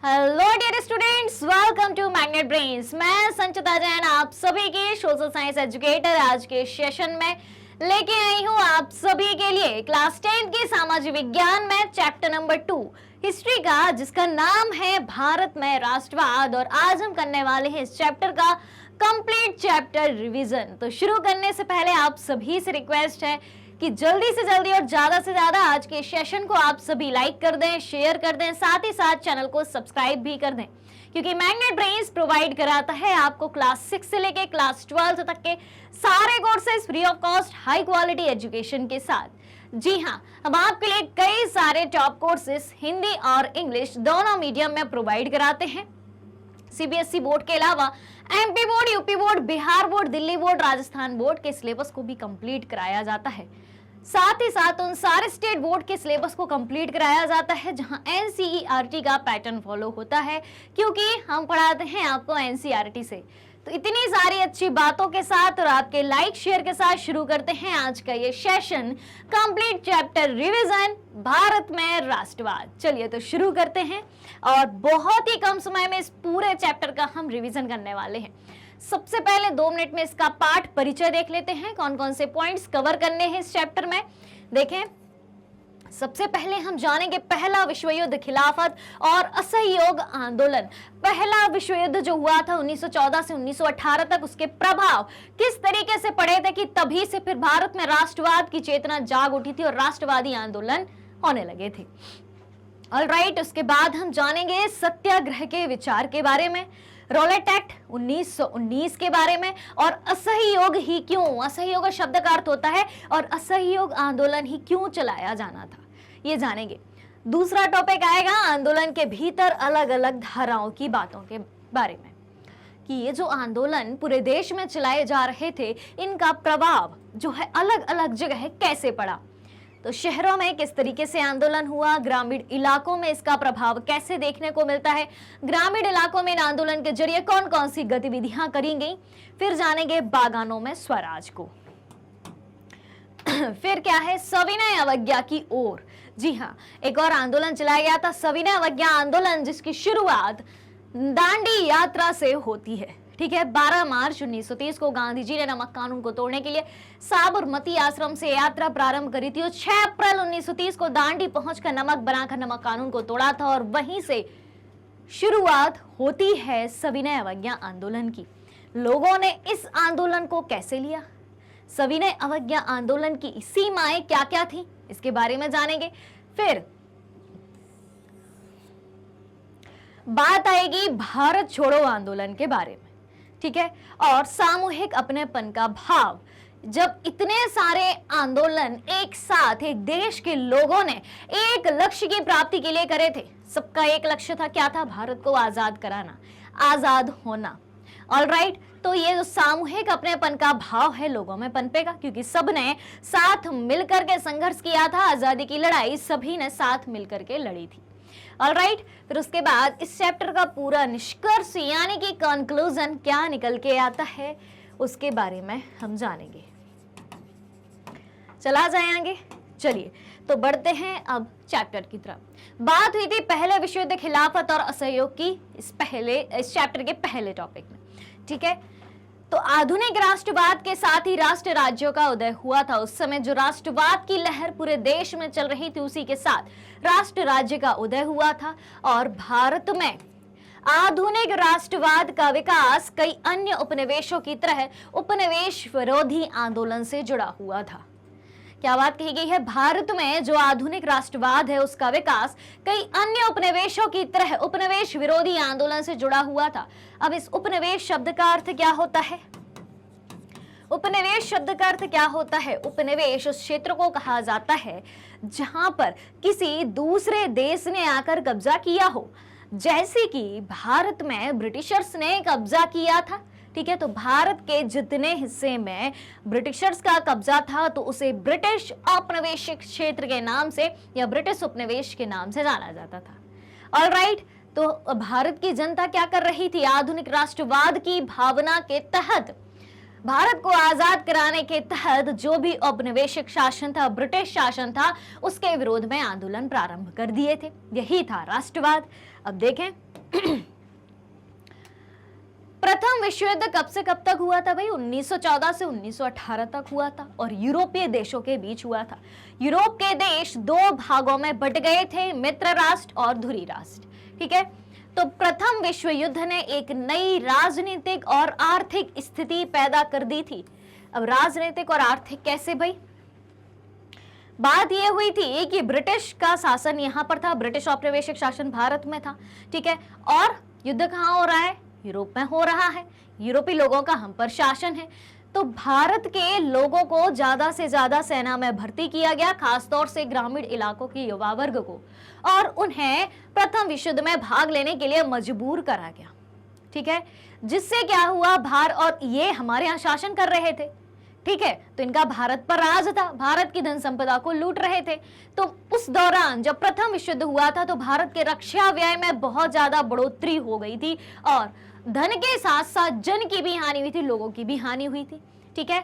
Hello dear students, welcome to Magnet Brains. मैं संचिता जैन आप सभी की सोशल साइंस एजुकेटर आज के सेशन में लेके आई हूँ आप सभी के लिए क्लास 10 की सामाजिक विज्ञान में चैप्टर नंबर 2 हिस्ट्री का, जिसका नाम है भारत में राष्ट्रवाद। और आज हम करने वाले हैं इस चैप्टर का कंप्लीट चैप्टर रिवीजन। तो शुरू करने से पहले आप सभी से रिक्वेस्ट है कि जल्दी से जल्दी और ज्यादा से ज्यादा आज के सेशन को आप सभी लाइक कर दें, शेयर कर दें, साथ ही साथ चैनल को सब्सक्राइब भी कर दें, क्योंकि मैग्नेट ब्रेन्स प्रोवाइड कराता है आपको क्लास 6 से लेके क्लास 12 तक के सारे courses free of cost high quality education के साथ। जी हाँ, हम आपके लिए कई सारे टॉप कोर्सेज हिंदी और इंग्लिश दोनों मीडियम में प्रोवाइड कराते हैं। सीबीएसई बोर्ड के अलावा MP board, UP board, Bihar board, Delhi board, Rajasthan board के सिलेबस को भी कंप्लीट कराया जाता है। साथ ही साथ उन सारे स्टेट बोर्ड के सिलेबस को कंप्लीट कराया जाता है जहां एनसीईआरटी का पैटर्न फॉलो होता है, क्योंकि हम पढ़ाते हैं आपको एनसीईआरटी से। तो इतनी सारी अच्छी बातों के साथ और आपके लाइक शेयर के साथ शुरू करते हैं आज का ये session complete chapter revision Bharat में राष्ट्रवाद। चलिए तो शुरू करते हैं और बहुत ही कम समय में इस पूरे चैप्टर का हम रिवीजन करने वाले हैं। सबसे पहले 2 मिनट में इसका पाठ परिचय देख लेते हैं, कौन कौन से पॉइंट्स कवर करने हैं इस चैप्टर में। देखें, सबसे पहले हम जानेंगे पहला विश्व युद्ध, खिलाफत और असहयोग आंदोलन। पहला विश्व युद्ध जो हुआ था 1914 से 1918 तक, उसके प्रभाव किस तरीके से पड़े थे कि तभी से फिर भारत में राष्ट्रवाद की चेतना जाग उठी थी और राष्ट्रवादी आंदोलन होने लगे थे। ऑलराइट, उसके बाद हम जानेंगे सत्याग्रह के विचार के बारे में, रॉलेट एक्ट 1919 के बारे में, और असहयोग ही क्यों, असहयोग शब्द का अर्थ होता है और असहयोग आंदोलन ही क्यों चलाया जाना था, ये जानेंगे। दूसरा टॉपिक आएगा आंदोलन के भीतर अलग अलग धाराओं की बातों के बारे में, कि ये जो आंदोलन पूरे देश में चलाए जा रहे थे, इनका प्रभाव जो है अलग अलग जगह कैसे पड़ा। तो शहरों में किस तरीके से आंदोलन हुआ, ग्रामीण इलाकों में इसका प्रभाव कैसे देखने को मिलता है, ग्रामीण इलाकों में आंदोलन के जरिए कौन कौन सी गतिविधियां करी गई। फिर जानेंगे बागानों में स्वराज को। फिर क्या है, सविनय अवज्ञा की ओर। जी हाँ, एक और आंदोलन चलाया गया था सविनय अवज्ञा आंदोलन, जिसकी शुरुआत दांडी यात्रा से होती है। ठीक है, 12 मार्च 1930 को गांधी जी ने नमक कानून को तोड़ने के लिए साबरमती आश्रम से यात्रा प्रारंभ करी थी और 6 अप्रैल 1930 को दांडी पहुंचकर नमक बनाकर नमक कानून को तोड़ा था, और वहीं से शुरुआत होती है सविनय अवज्ञा आंदोलन की। लोगों ने इस आंदोलन को कैसे लिया, सविनय अवज्ञा आंदोलन की सीमाएं क्या क्या थी, इसके बारे में जानेंगे। फिर बात आएगी भारत छोड़ो आंदोलन के बारे में, ठीक है, और सामूहिक अपनेपन का भाव। जब इतने सारे आंदोलन एक साथ एक देश के लोगों ने एक लक्ष्य की प्राप्ति के लिए करे थे, सबका एक लक्ष्य था, क्या था, भारत को आजाद कराना, आजाद होना। ऑलराइट, तो ये जो सामूहिक अपनेपन का भाव है लोगों में पनपेगा, क्योंकि सबने साथ मिलकर के संघर्ष किया था, आजादी की लड़ाई सभी ने साथ मिलकर के लड़ी थी। ऑलराइट, फिर उसके बाद इस चैप्टर का पूरा निष्कर्ष यानी कि कंक्लूजन क्या निकल के आता है, उसके बारे में हम जानेंगे। चला जाएंगे, चलिए तो बढ़ते हैं अब चैप्टर की तरफ। बात हुई थी पहले विश्व युद्ध, खिलाफत और असहयोग की इस चैप्टर के पहले टॉपिक में। ठीक है, तो आधुनिक राष्ट्रवाद के साथ ही राष्ट्र राज्यों का उदय हुआ था। उस समय जो राष्ट्रवाद की लहर पूरे देश में चल रही थी, उसी के साथ राष्ट्र राज्य का उदय हुआ था, और भारत में आधुनिक राष्ट्रवाद का विकास कई अन्य उपनिवेशों की तरह उपनिवेश विरोधी आंदोलन से जुड़ा हुआ था। क्या बात कही गई है, भारत में जो आधुनिक राष्ट्रवाद है उसका विकास कई अन्य उपनिवेशों की तरह उपनिवेश विरोधी आंदोलन से जुड़ा हुआ था। अब इस उपनिवेश शब्द का अर्थ क्या होता है, उपनिवेश शब्द का अर्थ क्या होता है, उपनिवेश उस क्षेत्र को कहा जाता है जहां पर किसी दूसरे देश ने आकर कब्जा किया हो, जैसे कि भारत में ब्रिटिशर्स ने कब्जा किया था। ठीक है, तो भारत के जितने हिस्से में ब्रिटिशर्स का कब्जा था, तो उसे ब्रिटिश औपनिवेशिक क्षेत्र के नाम से या ब्रिटिश उपनिवेश के नाम से जाना जाता था। ऑलराइट, तो भारत की जनता क्या कर रही थी, आधुनिक राष्ट्रवाद की भावना के तहत, भारत को आजाद कराने के तहत जो भी औपनिवेशिक शासन था, ब्रिटिश शासन था, उसके विरोध में आंदोलन प्रारंभ कर दिए थे। यही था राष्ट्रवाद। अब देखें, प्रथम विश्व युद्ध कब से कब तक हुआ था भाई? 1914 से 1918 तक हुआ था और यूरोपीय देशों के बीच हुआ था। यूरोप के देश दो भागों में बट गए थे, मित्र राष्ट्र और धुरी राष्ट्र। ठीक है, तो प्रथम विश्व युद्ध ने एक नई राजनीतिक और आर्थिक स्थिति पैदा कर दी थी। अब राजनीतिक और आर्थिक कैसे भाई? बात यह हुई थी कि ब्रिटिश का शासन यहां पर था, ब्रिटिश औपनिवेशिक शासन भारत में था। ठीक है, और युद्ध कहां हो रहा है? यूरोप में हो रहा है। यूरोपीय लोगों का हम पर शासन है, तो भारत के लोगों को ज्यादा से ज्यादा सेना में भर्ती किया गया, खासतौर से ग्रामीण इलाकों के युवा वर्ग को, और उन्हें प्रथम विश्व युद्ध में भाग लेने के लिए मजबूर करा गया। ठीक है, जिससे क्या हुआ, और ये हमारे यहाँ शासन कर रहे थे। ठीक है, तो इनका भारत पर राज था, भारत की धन संपदा को लूट रहे थे। तो उस दौरान जब प्रथम विश्व युद्ध हुआ था तो भारत के रक्षा व्यय में बहुत ज्यादा बढ़ोतरी हो गई थी और धन के साथ साथ जन की भी हानि हुई थी, लोगों की भी हानि हुई थी। ठीक है,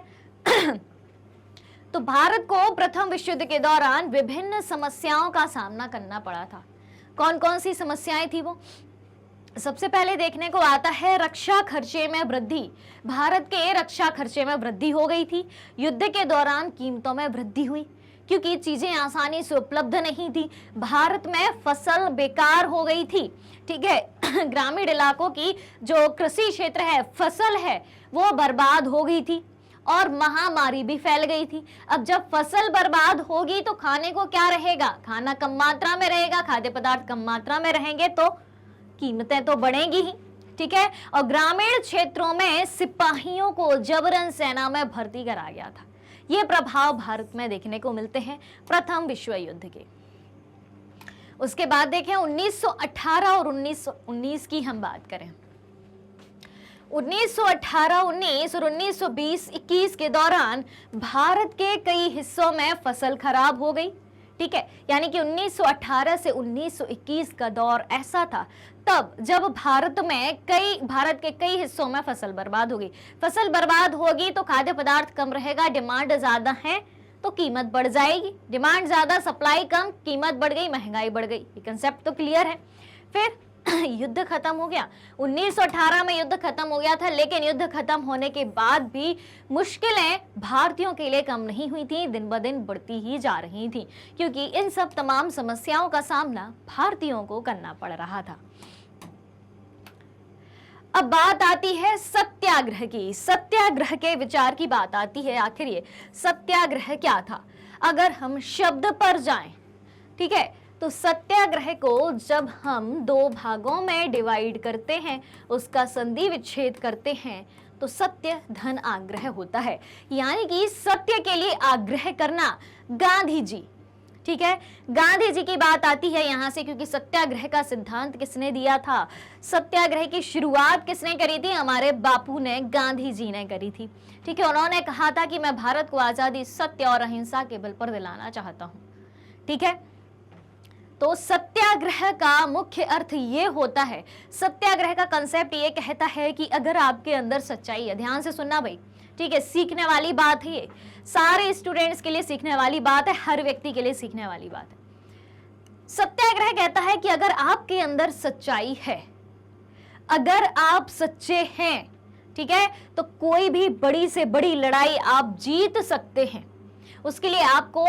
तो भारत को प्रथम विश्व युद्ध के दौरान विभिन्न समस्याओं का सामना करना पड़ा था। कौन कौन सी समस्याएं थी वो? सबसे पहले देखने को आता है रक्षा खर्चे में वृद्धि। भारत के रक्षा खर्चे में वृद्धि हो गई थी। युद्ध के दौरान कीमतों में वृद्धि हुई क्योंकि चीजें आसानी से उपलब्ध नहीं थी। भारत में फसल बेकार हो गई थी। ठीक है, ग्रामीण इलाकों की जो कृषि क्षेत्र है, फसल है, वो बर्बाद हो गई थी और महामारी भी फैल गई थी। अब जब फसल बर्बाद होगी तो खाने को क्या रहेगा? खाना कम मात्रा में रहेगा, खाद्य पदार्थ कम मात्रा में रहेंगे तो कीमतें तो बढ़ेंगी ही। ठीक है, और ग्रामीण क्षेत्रों में सिपाहियों को जबरन सेना में भर्ती करा गया था। ये प्रभाव भारत में देखने को मिलते हैं प्रथम विश्व युद्ध के। उसके बाद देखें 1918 और 1919 की हम बात करें। 1918, 19 और 1920-21 के दौरान भारत के कई हिस्सों में फसल खराब हो गई। ठीक है, यानी कि 1918 से 1921 का दौर ऐसा था तब जब भारत के कई हिस्सों में फसल बर्बाद होगी। फसल बर्बाद होगी तो खाद्य पदार्थ कम रहेगा, डिमांड ज्यादा है तो कीमत बढ़ जाएगी। डिमांड ज्यादा, सप्लाई कम, कीमत बढ़ गई, महंगाई बढ़ गई। ये कंसेप्ट तो क्लियर है। फिर युद्ध खत्म हो गया। 1918 में युद्ध खत्म हो गया था, लेकिन युद्ध खत्म होने के बाद भी मुश्किलें भारतीयों के लिए कम नहीं हुई थी, दिन ब दिन बढ़ती ही जा रही थी, क्योंकि इन सब तमाम समस्याओं का सामना भारतीयों को करना पड़ रहा था। अब बात आती है सत्याग्रह की। सत्याग्रह के विचार की बात आती है। आखिर ये सत्याग्रह क्या था? अगर हम शब्द पर जाएं, ठीक है, तो सत्याग्रह को जब हम दो भागों में डिवाइड करते हैं, उसका संधि विच्छेद करते हैं, तो सत्य धन आग्रह होता है। यानी कि सत्य के लिए आग्रह करना। गांधी जी, ठीक है, गांधी जी की बात आती है यहां से, क्योंकि सत्याग्रह का सिद्धांत किसने दिया था? सत्याग्रह की शुरुआत किसने करी थी? हमारे बापू ने, गांधी जी ने करी थी। ठीक है, उन्होंने कहा था कि मैं भारत को आजादी सत्य और अहिंसा के बल पर दिलाना चाहता हूं। ठीक है, तो सत्याग्रह का मुख्य अर्थ ये होता है, सत्याग्रह का कंसेप्ट ये कहता है कि अगर आपके अंदर सच्चाई है, ध्यान से सुनना भाई, ठीक है, सीखने वाली बात है ये, सारे स्टूडेंट्स के लिए सीखने वाली बात है, हर व्यक्ति के लिए सीखने वाली बात है। सत्याग्रह कहता है कि अगर आपके अंदर सच्चाई है, अगर आप सच्चे हैं, ठीक है, तो कोई भी बड़ी से बड़ी लड़ाई आप जीत सकते हैं। उसके लिए आपको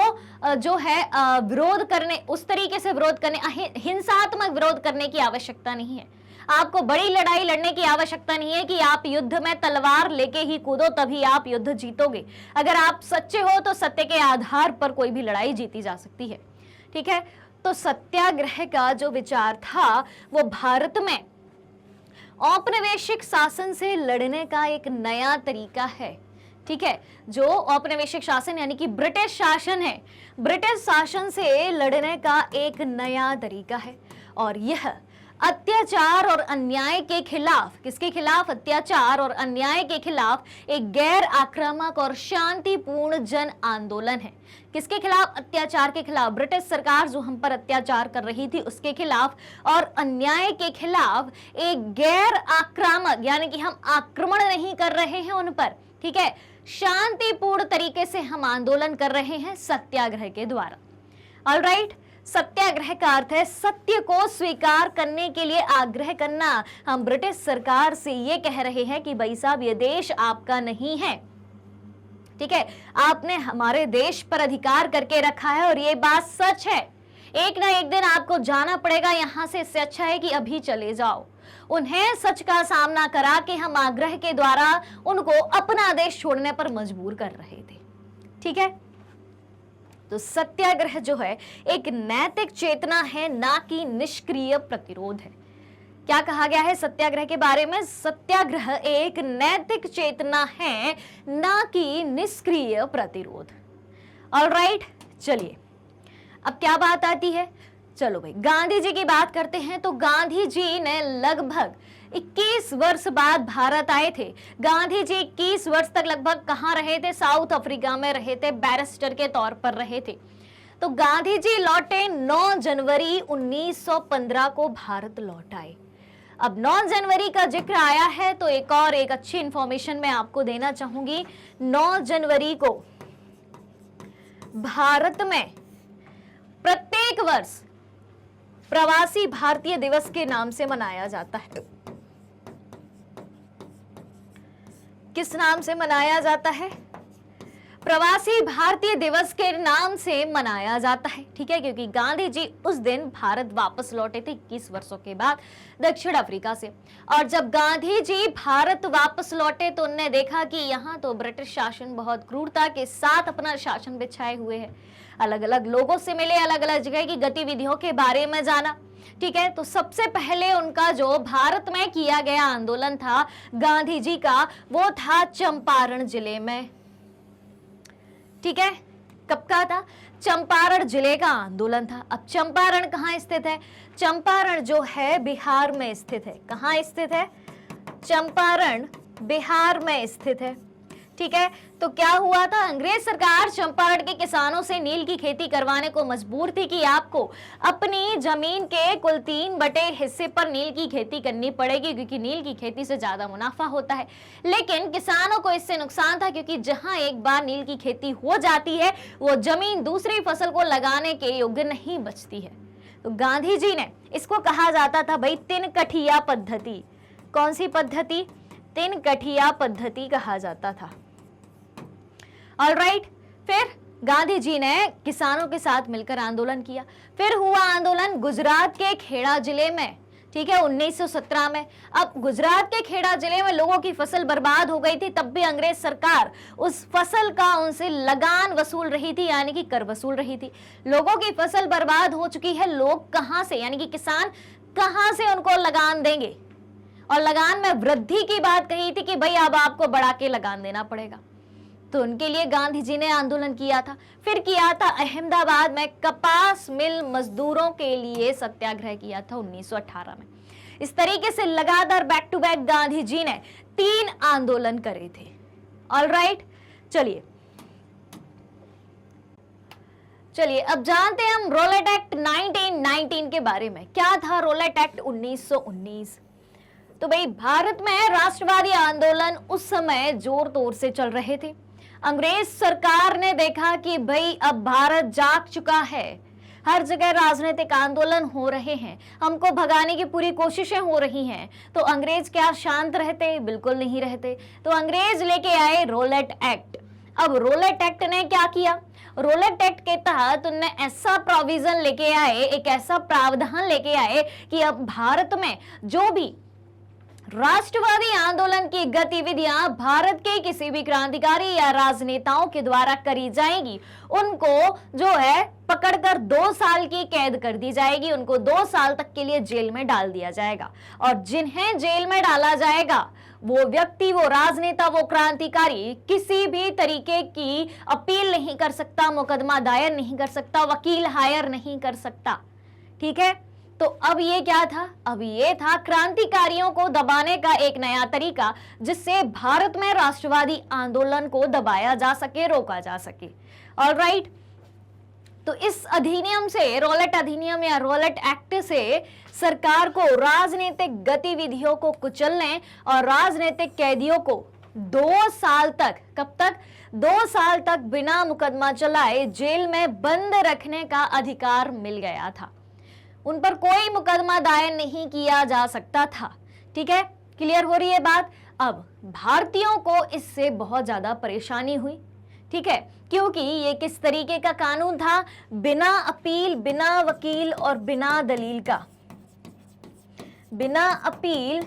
जो है विरोध करने, उस तरीके से विरोध करने, हिंसात्मक विरोध करने की आवश्यकता नहीं है। आपको बड़ी लड़ाई लड़ने की आवश्यकता नहीं है कि आप युद्ध में तलवार लेके ही कूदो तभी आप युद्ध जीतोगे। अगर आप सच्चे हो तो सत्य के आधार पर कोई भी लड़ाई जीती जा सकती है। ठीक है, तो सत्याग्रह का जो विचार था वो भारत में औपनिवेशिक शासन से लड़ने का एक नया तरीका है। ठीक है, जो औपनिवेशिक शासन यानी कि ब्रिटिश शासन है, ब्रिटिश शासन से लड़ने का एक नया तरीका है। और यह अत्याचार और अन्याय के खिलाफ, किसके खिलाफ? अत्याचार और अन्याय के खिलाफ एक गैर आक्रामक और शांतिपूर्ण जन आंदोलन है। किसके खिलाफ? अत्याचार के खिलाफ। ब्रिटिश सरकार जो हम पर अत्याचार कर रही थी उसके खिलाफ, और अन्याय के खिलाफ एक गैर आक्रामक, यानी कि हम आक्रमण नहीं कर रहे हैं उन पर, ठीक है, शांतिपूर्ण तरीके से हम आंदोलन कर रहे हैं सत्याग्रह के द्वारा। ऑलराइट, सत्याग्रह का अर्थ है सत्य को स्वीकार करने के लिए आग्रह करना। हम ब्रिटिश सरकार से ये कह रहे हैं कि भाई साहब ये देश आपका नहीं है, ठीक है, आपने हमारे देश पर अधिकार करके रखा है और ये बात सच है। एक ना एक दिन आपको जाना पड़ेगा यहां से, इससे अच्छा है कि अभी चले जाओ। उन्हें सच का सामना करा के हम आग्रह के द्वारा उनको अपना देश छोड़ने पर मजबूर कर रहे थे, ठीक है। तो सत्याग्रह जो है एक नैतिक चेतना है, ना कि निष्क्रिय प्रतिरोध है। क्या कहा गया है सत्याग्रह के बारे में? सत्याग्रह एक नैतिक चेतना है, ना कि निष्क्रिय प्रतिरोध। ऑलराइट, चलिए अब क्या बात आती है, चलो भाई गांधी जी की बात करते हैं। तो गांधी जी ने लगभग 21 वर्ष बाद भारत आए थे। गांधी जी 21 वर्ष तक लगभग कहाँ रहे थे? साउथ अफ्रीका में रहे थे, बैरिस्टर के तौर पर रहे थे। तो गांधी जी लौटे 9 जनवरी 1915 को भारत लौट आए। अब 9 जनवरी का जिक्र आया है तो एक और एक अच्छी इंफॉर्मेशन मैं आपको देना चाहूंगी। 9 जनवरी को भारत में प्रत्येक वर्ष प्रवासी भारतीय दिवस के नाम से मनाया जाता है। किस नाम से मनाया जाता है? प्रवासी भारतीय दिवस के नाम से मनाया जाता है, ठीक है, क्योंकि गांधी जी उस दिन भारत वापस लौटे थे 21 वर्षों के बाद दक्षिण अफ्रीका से। और जब गांधी जी भारत वापस लौटे तो उन्होंने देखा कि यहाँ तो ब्रिटिश शासन बहुत क्रूरता के साथ अपना शासन बिछाए हुए है। अलग अलग लोगों से मिले, अलग अलग जगह की गतिविधियों के बारे में जाना, ठीक है। तो सबसे पहले उनका जो भारत में किया गया आंदोलन था गांधी जी का, वो था चंपारण जिले में, ठीक है। कब का था? चंपारण जिले का आंदोलन था। अब चंपारण कहाँ स्थित है? चंपारण जो है बिहार में स्थित है। कहाँ स्थित है? चंपारण बिहार में स्थित है, ठीक है। तो क्या हुआ था? अंग्रेज सरकार चंपारण के किसानों से नील की खेती करवाने को मजबूर थी कि आपको अपनी जमीन के कुल 3/4 हिस्से पर नील की खेती करनी पड़ेगी, क्योंकि नील की खेती से ज्यादा मुनाफा होता है। लेकिन किसानों को इससे नुकसान था, क्योंकि जहां एक बार नील की खेती हो जाती है वो जमीन दूसरी फसल को लगाने के योग्य नहीं बचती है। तो गांधी जी ने, इसको कहा जाता था भाई तिनकठिया पद्धति। कौन सी पद्धति? तिनकठिया पद्धति कहा जाता था। ऑलराइट, फिर गांधी जी ने किसानों के साथ मिलकर आंदोलन किया। फिर हुआ आंदोलन गुजरात के खेड़ा जिले में, ठीक है, 1917 में। अब गुजरात के खेड़ा जिले में लोगों की फसल बर्बाद हो गई थी, तब भी अंग्रेज सरकार उस फसल का उनसे लगान वसूल रही थी, यानी कि कर वसूल रही थी। लोगों की फसल बर्बाद हो चुकी है, लोग कहां से, यानी कि किसान कहां से उनको लगान देंगे? और लगान में वृद्धि की बात कही थी कि भाई अब आपको बढ़ा के लगान देना पड़ेगा। तो उनके लिए गांधी जी ने आंदोलन किया था। फिर किया था अहमदाबाद में कपास मिल मजदूरों के लिए सत्याग्रह किया था 1918 में। इस तरीके से लगातार back to back Gandhi ji ने 3 आंदोलन करे थे। ऑलराइट, चलिए अब जानते हैं हम रोलेट एक्ट 1919 के बारे में। क्या था रोलेट एक्ट 1919? तो भाई भारत में राष्ट्रवादी आंदोलन उस समय जोर तोर से चल रहे थे। अंग्रेज सरकार ने देखा कि भाई अब भारत जाग चुका है, हर जगह राजनीतिक आंदोलन हो रहे हैं, हमको भगाने की पूरी कोशिशें हो रही हैं। तो अंग्रेज क्या शांत रहते? बिल्कुल नहीं रहते। तो अंग्रेज लेके आए रोलेट एक्ट। अब रोलेट एक्ट ने क्या किया? रोलेट एक्ट के तहत उन्हें ऐसा प्रोविजन लेके आए, एक ऐसा प्रावधान लेके आए कि अब भारत में जो भी राष्ट्रवादी आंदोलन की गतिविधियां भारत के किसी भी क्रांतिकारी या राजनेताओं के द्वारा करी जाएगी, उनको जो है पकड़कर 2 साल की कैद कर दी जाएगी, उनको 2 साल तक के लिए जेल में डाल दिया जाएगा। और जिन्हें जेल में डाला जाएगा वो व्यक्ति, वो राजनेता, वो क्रांतिकारी किसी भी तरीके की अपील नहीं कर सकता, मुकदमा दायर नहीं कर सकता, वकील हायर नहीं कर सकता, ठीक है। तो अब ये क्या था? अब ये था क्रांतिकारियों को दबाने का एक नया तरीका, जिससे भारत में राष्ट्रवादी आंदोलन को दबाया जा सके, रोका जा सके। ऑलराइट, तो इस अधिनियम से, रोलेट अधिनियम या रोलेट एक्ट से सरकार को राजनीतिक गतिविधियों को कुचलने और राजनीतिक कैदियों को 2 साल तक, कब तक? 2 साल तक बिना मुकदमा चलाए जेल में बंद रखने का अधिकार मिल गया था। उन पर कोई मुकदमा दायर नहीं किया जा सकता था। ठीक है, क्लियर हो रही है बात? अब भारतीयों को इससे बहुत ज्यादा परेशानी हुई। ठीक है, क्योंकि ये किस तरीके का कानून था? बिना अपील, बिना वकील और बिना दलील का। बिना अपील,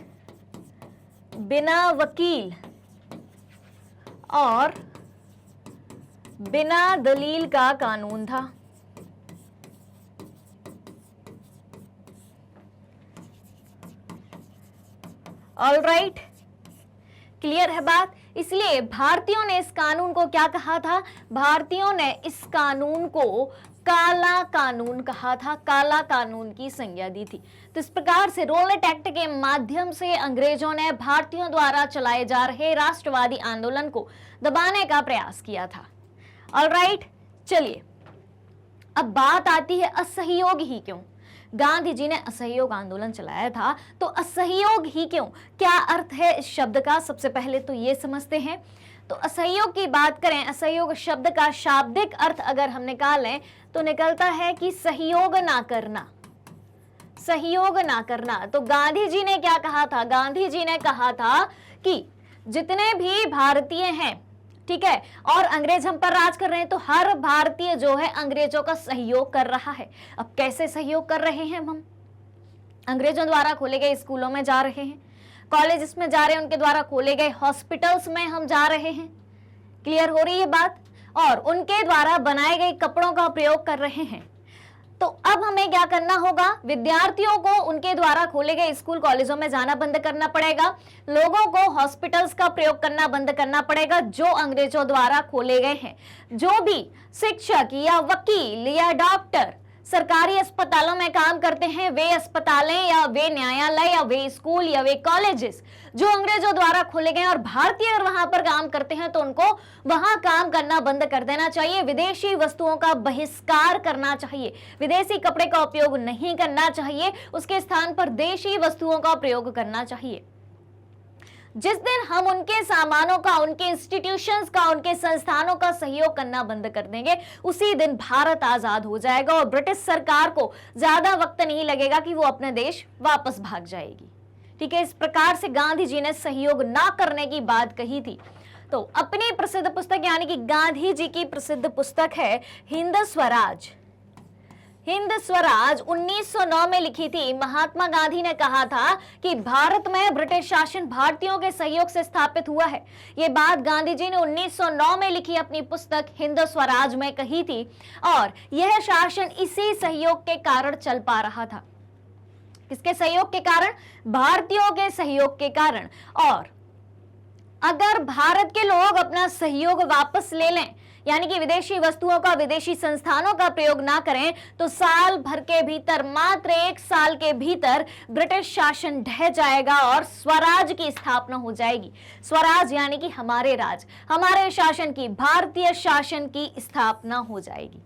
बिना वकील और बिना दलील का कानून था। ऑल राइट, क्लियर है बात? इसलिए भारतीयों ने इस कानून को क्या कहा था? भारतीयों ने इस कानून को काला कानून कहा था, काला कानून की संज्ञा दी थी। तो इस प्रकार से रोलेट एक्ट के माध्यम से अंग्रेजों ने भारतीयों द्वारा चलाए जा रहे राष्ट्रवादी आंदोलन को दबाने का प्रयास किया था। ऑलराइट, चलिए अब बात आती है असहयोग ही क्यों। गांधी जी ने असहयोग आंदोलन चलाया था, तो असहयोग ही क्यों, क्या अर्थ है इस शब्द का? सबसे पहले तो ये समझते हैं। तो असहयोग की बात करें, असहयोग शब्द का शाब्दिक अर्थ अगर हम निकालें तो निकलता है कि सहयोग ना करना, सहयोग ना करना। तो गांधी जी ने क्या कहा था? गांधी जी ने कहा था कि जितने भी भारतीय हैं, ठीक है, और अंग्रेज हम पर राज कर रहे हैं, तो हर भारतीय जो है अंग्रेजों का सहयोग कर रहा है। अब कैसे सहयोग कर रहे हैं हम? अंग्रेजों द्वारा खोले गए स्कूलों में जा रहे हैं, कॉलेजेस में जा रहे हैं, उनके द्वारा खोले गए हॉस्पिटल्स में हम जा रहे हैं। क्लियर हो रही है बात? और उनके द्वारा बनाए गए कपड़ों का प्रयोग कर रहे हैं। तो अब हमें क्या करना होगा? विद्यार्थियों को उनके द्वारा खोले गए स्कूल कॉलेजों में जाना बंद करना पड़ेगा, लोगों को हॉस्पिटल्स का प्रयोग करना बंद करना पड़ेगा जो अंग्रेजों द्वारा खोले गए हैं। जो भी शिक्षक या वकील या डॉक्टर सरकारी अस्पतालों में काम करते हैं, वे अस्पतालें या वे न्यायालय या वे स्कूल या वे कॉलेजेस जो अंग्रेजों द्वारा खोले गए और भारतीय अगर वहां पर काम करते हैं तो उनको वहां काम करना बंद कर देना चाहिए। विदेशी वस्तुओं का बहिष्कार करना चाहिए, विदेशी कपड़े का उपयोग नहीं करना चाहिए, उसके स्थान पर देशी वस्तुओं का प्रयोग करना चाहिए। जिस दिन हम उनके सामानों का, उनके इंस्टीट्यूशंस का, उनके संस्थानों का सहयोग करना बंद कर देंगे, उसी दिन भारत आजाद हो जाएगा और ब्रिटिश सरकार को ज्यादा वक्त नहीं लगेगा कि वो अपने देश वापस भाग जाएगी। ठीक है, इस प्रकार से गांधी जी ने सहयोग ना करने की बात कही थी। तो अपनी प्रसिद्ध पुस्तक यानी कि गांधी जी की प्रसिद्ध पुस्तक है हिंद स्वराज। हिंद स्वराज 1909 में लिखी थी। महात्मा गांधी ने कहा था कि भारत में ब्रिटिश शासन भारतीयों के सहयोग से स्थापित हुआ है। ये बात गांधी जी ने 1909 में लिखी अपनी पुस्तक हिंद स्वराज में कही थी और यह शासन इसी सहयोग के कारण चल पा रहा था। किसके सहयोग के कारण? भारतीयों के सहयोग के कारण। और अगर भारत के लोग अपना सहयोग वापस ले लें, यानी कि विदेशी वस्तुओं का, विदेशी संस्थानों का प्रयोग ना करें, तो साल भर के भीतर, मात्र 1 साल के भीतर ब्रिटिश शासन ढह जाएगा और स्वराज की स्थापना हो जाएगी। स्वराज यानी कि हमारे राज, हमारे शासन की, भारतीय शासन की स्थापना हो जाएगी।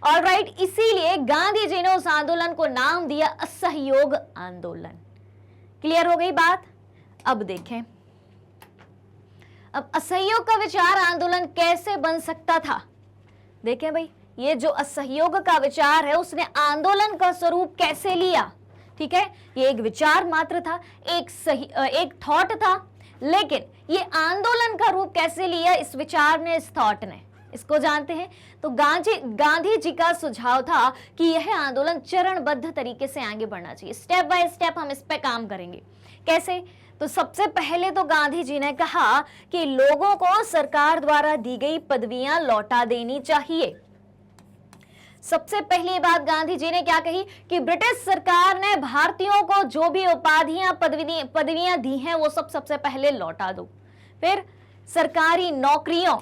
ऑलराइट, इसीलिए गांधी जी ने उस आंदोलन को नाम दिया असहयोग आंदोलन। क्लियर हो गई बात? अब देखें, अब असहयोग का विचार आंदोलन कैसे बन सकता था? देखें भाई, ये जो असहयोग का विचार है उसने आंदोलन का स्वरूप कैसे लिया? ठीक है, ये एक विचार मात्र था, एक थॉट था, लेकिन ये आंदोलन का रूप कैसे लिया इस विचार ने, इस थॉट ने, इसको जानते हैं। तो गांधी जी का सुझाव था कि यह आंदोलन चरणबद्ध तरीके से आगे बढ़ना चाहिए, स्टेप बाय स्टेप हम इस पे काम करेंगे। कैसे? तो सबसे पहले तो गांधी जी ने कहा कि लोगों को सरकार द्वारा दी गई पदवियां लौटा देनी चाहिए। सबसे पहली बात गांधी जी ने क्या कही कि ब्रिटिश सरकार ने भारतीयों को जो भी उपाधियां, पदवियां दी हैं वो सब सबसे पहले लौटा दो। फिर सरकारी नौकरियों,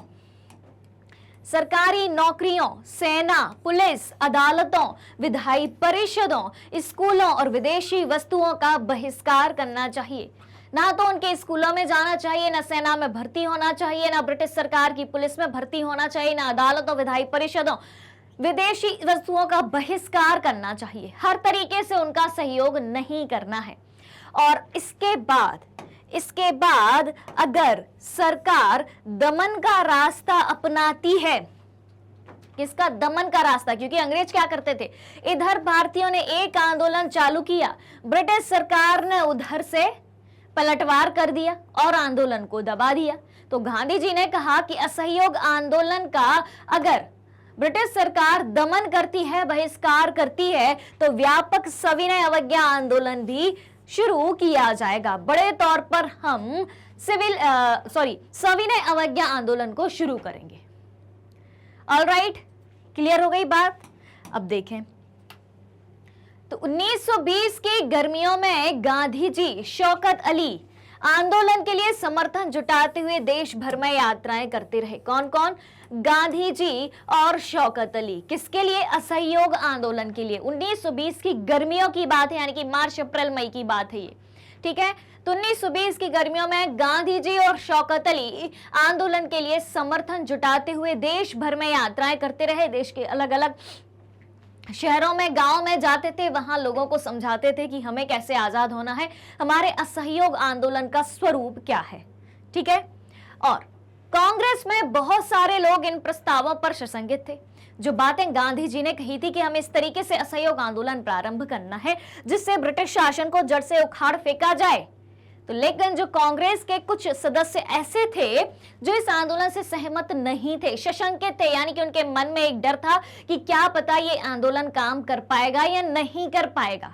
सेना, पुलिस, अदालतों, विधायी परिषदों, स्कूलों और विदेशी वस्तुओं का बहिष्कार करना चाहिए। ना तो उनके स्कूलों में जाना चाहिए, ना सेना में भर्ती होना चाहिए, ना ब्रिटिश सरकार की पुलिस में भर्ती होना चाहिए, ना अदालतों, विधायी परिषदों, विदेशी वस्तुओं का बहिष्कार करना चाहिए। हर तरीके से उनका सहयोग नहीं करना है। और इसके बाद इसके बाद अगर सरकार दमन का रास्ता अपनाती है, किसका? दमन का रास्ता, क्योंकि अंग्रेज क्या करते थे, इधर भारतीयों ने एक आंदोलन चालू किया, ब्रिटिश सरकार ने उधर से पलटवार कर दिया और आंदोलन को दबा दिया। तो गांधी जी ने कहा कि असहयोग आंदोलन का अगर ब्रिटिश सरकार दमन करती है, बहिष्कार करती है, तो व्यापक सविनय अवज्ञा आंदोलन भी शुरू किया जाएगा। बड़े तौर पर हम सविनय अवज्ञा आंदोलन को शुरू करेंगे। ऑलराइट, क्लियर हो गई बात? अब देखें तो 1920 की गर्मियों में गांधी जी, शौकत अली आंदोलन के लिए समर्थन जुटाते हुए देश भर में यात्राएं करते रहे। कौन कौन? गांधी जी और शौकत अली। किसके लिए? असहयोग आंदोलन के लिए। 1920 की गर्मियों की बात है, यानी कि मार्च अप्रैल मई की बात है ये, ठीक है। तो 1920 की गर्मियों में गांधी जी और शौकत अली आंदोलन के लिए समर्थन जुटाते हुए देश भर में यात्राएं करते रहे। देश के अलग अलग शहरों में, गांव में जाते थे, वहां लोगों को समझाते थे कि हमें कैसे आजाद होना है, हमारे असहयोग आंदोलन का स्वरूप क्या है, ठीक है। और कांग्रेस में बहुत सारे लोग इन प्रस्तावों पर सशंकित थे। जो बातें गांधी जी ने कही थी कि हमें इस तरीके से असहयोग आंदोलन प्रारंभ करना है जिससे ब्रिटिश शासन को जड़ से उखाड़ फेंका जाए, तो लेकिन जो कांग्रेस के कुछ सदस्य ऐसे थे जो इस आंदोलन से सहमत नहीं थे, सशंकित थे, यानी कि उनके मन में एक डर था कि क्या पता ये आंदोलन काम कर पाएगा या नहीं कर पाएगा,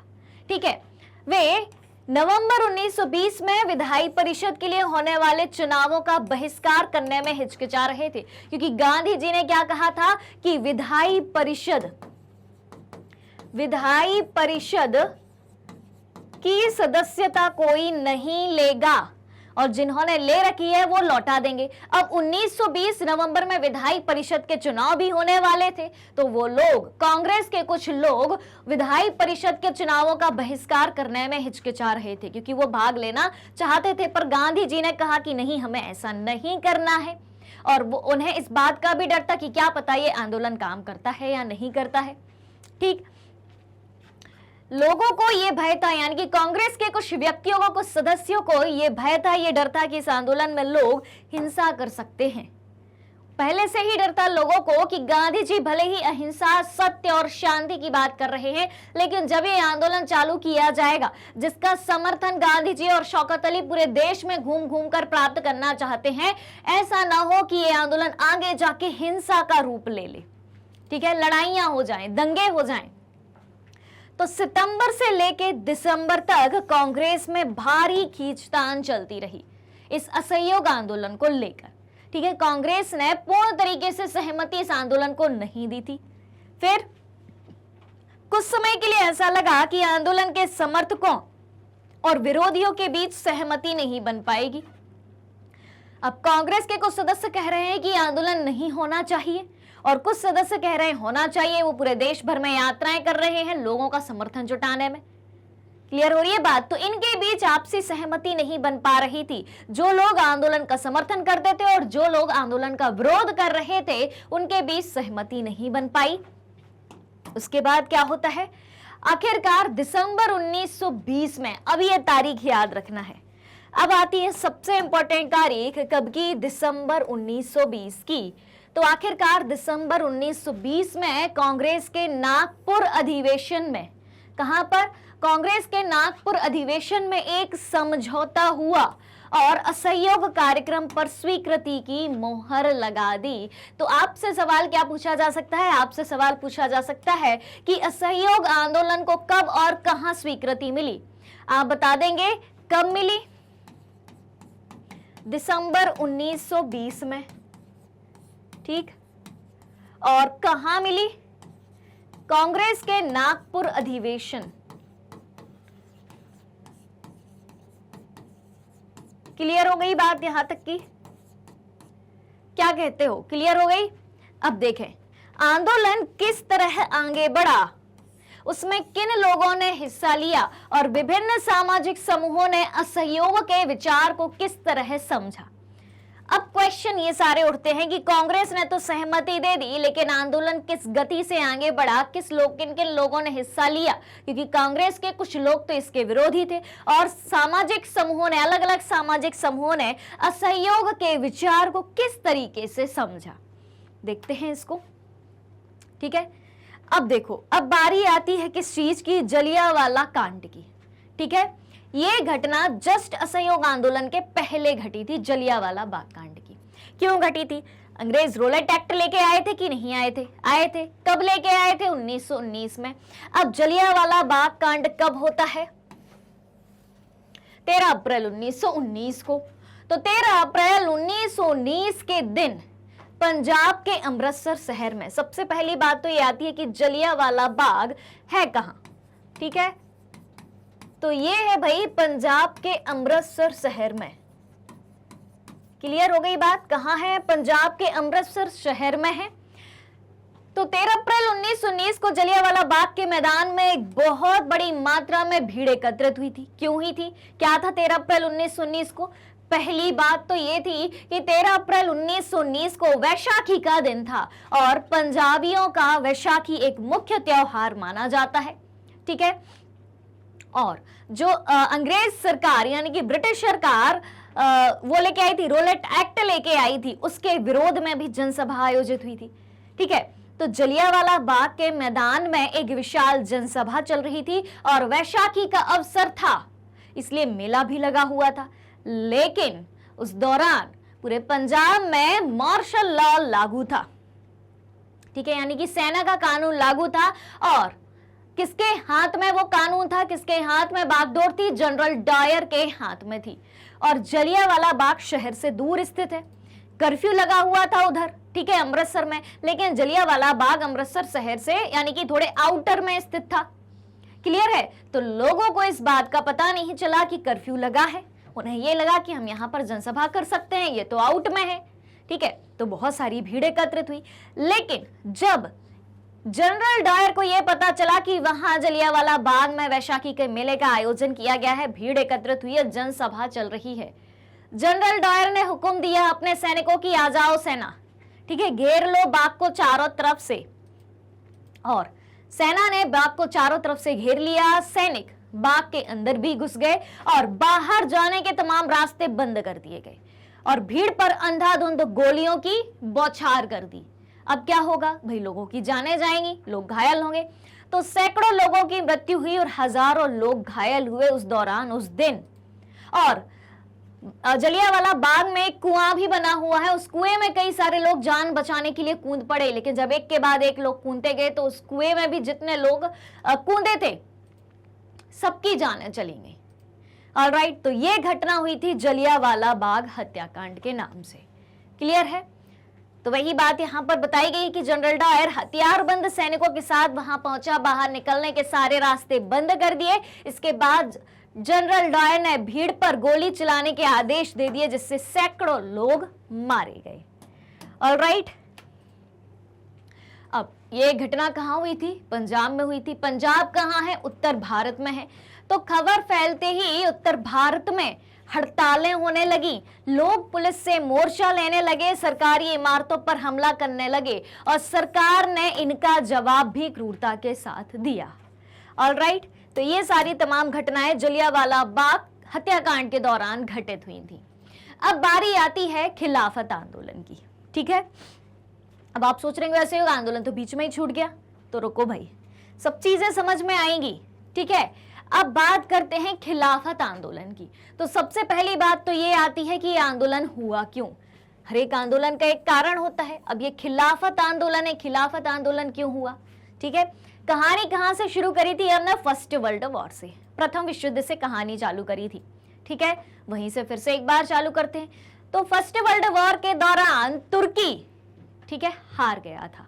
ठीक है। वे नवंबर 1920 में विधायी परिषद के लिए होने वाले चुनावों का बहिष्कार करने में हिचकिचा रहे थे, क्योंकि गांधी जी ने क्या कहा था कि विधायी परिषद की सदस्यता कोई नहीं लेगा और जिन्होंने ले रखी है वो लौटा देंगे। अब 1920 नवंबर में विधायी परिषद के चुनाव भी होने वाले थे, तो वो लोग, कांग्रेस के कुछ लोग विधायी परिषद के चुनावों का बहिष्कार करने में हिचकिचा रहे थे, क्योंकि वो भाग लेना चाहते थे, पर गांधी जी ने कहा कि नहीं, हमें ऐसा नहीं करना है। और वो, उन्हें इस बात का भी डर था कि क्या पता ये आंदोलन काम करता है या नहीं करता है, ठीक। लोगों को ये भय था, यानी कि कांग्रेस के कुछ व्यक्तियों को, कुछ सदस्यों को ये भय था, ये डर था कि इस आंदोलन में लोग हिंसा कर सकते हैं। पहले से ही डर था लोगों को कि गांधी जी भले ही अहिंसा, सत्य और शांति की बात कर रहे हैं, लेकिन जब ये आंदोलन चालू किया जाएगा जिसका समर्थन गांधी जी और शौकत अली पूरे देश में घूम घूम कर प्राप्त करना चाहते हैं, ऐसा ना हो कि ये आंदोलन आगे जाके हिंसा का रूप ले ले, ठीक है, लड़ाइयां हो जाएं, दंगे हो जाएं। तो सितंबर से लेके दिसंबर तक कांग्रेस में भारी खींचतान चलती रही इस असहयोग आंदोलन को लेकर, ठीक है। कांग्रेस ने पूर्ण तरीके से सहमति इस आंदोलन को नहीं दी थी। फिर कुछ समय के लिए ऐसा लगा कि आंदोलन के समर्थकों और विरोधियों के बीच सहमति नहीं बन पाएगी। अब कांग्रेस के कुछ सदस्य कह रहे हैं कि आंदोलन नहीं होना चाहिए और कुछ सदस्य कह रहे हैं होना चाहिए। वो पूरे देश भर में यात्राएं कर रहे हैं लोगों का समर्थन जुटाने में। क्लियर हो रही है बात? तो इनके बीच आपसी सहमति नहीं बन पा रही थी। जो लोग आंदोलन का समर्थन करते थे और जो लोग आंदोलन का विरोध कर रहे थे, उनके बीच सहमति नहीं बन पाई। उसके बाद क्या होता है? आखिरकार दिसंबर 1920 में, अब ये तारीख याद रखना है, अब आती है सबसे इंपॉर्टेंट तारीख, कब की? दिसंबर 1920 की। तो आखिरकार दिसंबर 1920 में कांग्रेस के नागपुर अधिवेशन में, कहां पर? कांग्रेस के नागपुर अधिवेशन में एक समझौता हुआ और असहयोग कार्यक्रम पर स्वीकृति की मोहर लगा दी। तो आपसे सवाल क्या पूछा जा सकता है? आपसे सवाल पूछा जा सकता है कि असहयोग आंदोलन को कब और कहां स्वीकृति मिली? आप बता देंगे कब मिली? दिसंबर 1920 में, ठीक। और कहां मिली? कांग्रेस के नागपुर अधिवेशन। क्लियर हो गई बात यहां तक की? क्या कहते हो, क्लियर हो गई? अब देखें आंदोलन किस तरह आगे बढ़ा, उसमें किन लोगों ने हिस्सा लिया और विभिन्न सामाजिक समूहों ने असहयोग के विचार को किस तरह समझा। अब क्वेश्चन ये सारे उठते हैं कि कांग्रेस ने तो सहमति दे दी, लेकिन आंदोलन किस गति से आगे बढ़ा, किन किन लोगों ने हिस्सा लिया, क्योंकि कांग्रेस के कुछ लोग तो इसके विरोधी थे और सामाजिक समूहों ने, अलग अलग सामाजिक समूहों ने असहयोग के विचार को किस तरीके से समझा। देखते हैं इसको। ठीक है, अब देखो, अब बारी आती है किस चीज की, जलियांवाला कांड की। ठीक है, ये घटना जस्ट असहयोग आंदोलन के पहले घटी थी, जलियांवाला बाग कांड की। क्यों घटी थी? अंग्रेज रोलेट एक्ट लेके आए थे कि नहीं आए थे? आए थे। कब लेके आए थे? 1919 में। अब जलियांवाला बाग कांड कब होता है? 13 अप्रैल 1919 को। तो 13 अप्रैल 1919 के दिन पंजाब के अमृतसर शहर में, सबसे पहली बात तो ये आती है कि जलियांवाला बाग है कहां। ठीक है, तो ये है भाई पंजाब के अमृतसर शहर में। क्लियर हो गई बात? कहां है? पंजाब के अमृतसर शहर में है। तो 13 अप्रैल 1919 को जलियांवाला बाग के मैदान में एक बहुत बड़ी मात्रा में भीड़ एकत्रित हुई थी। क्यों हुई थी? क्या था 13 अप्रैल 1919 को? पहली बात तो ये थी कि 13 अप्रैल 1919 को वैशाखी का दिन था और पंजाबियों का वैशाखी एक मुख्य त्योहार माना जाता है। ठीक है, और जो अंग्रेज सरकार यानी कि ब्रिटिश सरकार वो लेके आई थी, रोलेट एक्ट लेके आई थी, उसके विरोध में भी जनसभा आयोजित हुई थी। ठीक है, तो जलियांवाला बाग के मैदान में एक विशाल जनसभा चल रही थी और वैशाखी का अवसर था, इसलिए मेला भी लगा हुआ था। लेकिन उस दौरान पूरे पंजाब में मार्शल लॉ लागू था। ठीक है, यानी कि सेना का कानून लागू था और किसके हाथ में वो कानून था? किसके हाथ में बागडोर थी? जनरल डायर के हाथ में थी। और जलियांवाला बाग शहर से दूर स्थित है, कर्फ्यू लगा हुआ था उधर। ठीक है, अमृतसर में, लेकिन जलियांवाला बाग अमृतसर शहर से यानी कि थोड़े आउटर में स्थित था। क्लियर है? तो लोगों को इस बात का पता नहीं चला कि कर्फ्यू लगा है, उन्हें ये लगा कि हम यहाँ पर जनसभा कर सकते हैं, ये तो आउट में है। ठीक है, तो बहुत सारी भीड़ एकत्रित हुई। लेकिन जब जनरल डायर को यह पता चला कि वहां जलियांवाला बाग में वैशाखी के मेले का आयोजन किया गया है, भीड़ एकत्रित हुई है, जनसभा चल रही है, जनरल डायर ने हुक्म दिया अपने सैनिकों की, आ जाओ सेना। ठीक है, घेर लो बाग को चारों तरफ से। और सेना ने बाग को चारों तरफ से घेर लिया। सैनिक बाग के अंदर भी घुस गए और बाहर जाने के तमाम रास्ते बंद कर दिए गए और भीड़ पर अंधाधुंध गोलियों की बौछार कर दी। अब क्या होगा भाई? लोगों की जानें जाएंगी, लोग घायल होंगे। तो सैकड़ों लोगों की मृत्यु हुई और हजारों लोग घायल हुए उस दौरान, उस दिन। और जलियांवाला बाग में एक कुआं भी बना हुआ है, उस कुएं में कई सारे लोग जान बचाने के लिए कूद पड़े, लेकिन जब एक के बाद एक लोग कूदते गए तो उस कुएं में भी जितने लोग कूदे थे सबकी जानें चली गई। ऑलराइट, तो ये घटना हुई थी जलियांवाला बाग हत्याकांड के नाम से। क्लियर है? तो वही बात यहां पर बताई गई कि जनरल डायर हथियारबंद सैनिकों के साथ वहां पहुंचा, बाहर निकलने के सारे रास्ते बंद कर दिए। इसके बाद जनरल डायर ने भीड़ पर गोली चलाने के आदेश दे दिए, जिससे सैकड़ों लोग मारे गए। ऑलराइट, अब ये घटना कहां हुई थी? पंजाब में हुई थी। पंजाब कहां है? उत्तर भारत में है। तो खबर फैलते ही उत्तर भारत में हड़तालें होने लगी, लोग पुलिस से मोर्चा लेने लगे, सरकारी इमारतों पर हमला करने लगे और सरकार ने इनका जवाब भी क्रूरता के साथ दिया। ऑलराइट, तो ये सारी तमाम घटनाएं जलियांवाला बाग हत्याकांड के दौरान घटित हुई थी। अब बारी आती है खिलाफत आंदोलन की। ठीक है, अब आप सोच रहे हैं वैसे आंदोलन तो बीच में ही छूट गया, तो रुको भाई, सब चीजें समझ में आएंगी। ठीक है, अब बात करते हैं खिलाफत आंदोलन की। तो सबसे पहली बात तो ये आती है कि ये आंदोलन हुआ क्यों। हर एक आंदोलन का एक कारण होता है। अब ये खिलाफत आंदोलन है, खिलाफत आंदोलन क्यों हुआ? ठीक है, कहानी कहां से शुरू करी थी हमने? फर्स्ट वर्ल्ड वॉर से, प्रथम विश्व युद्ध से कहानी चालू करी थी। ठीक है, वहीं से फिर से एक बार चालू करते हैं। तो फर्स्ट वर्ल्ड वॉर के दौरान तुर्की, ठीक है, हार गया था।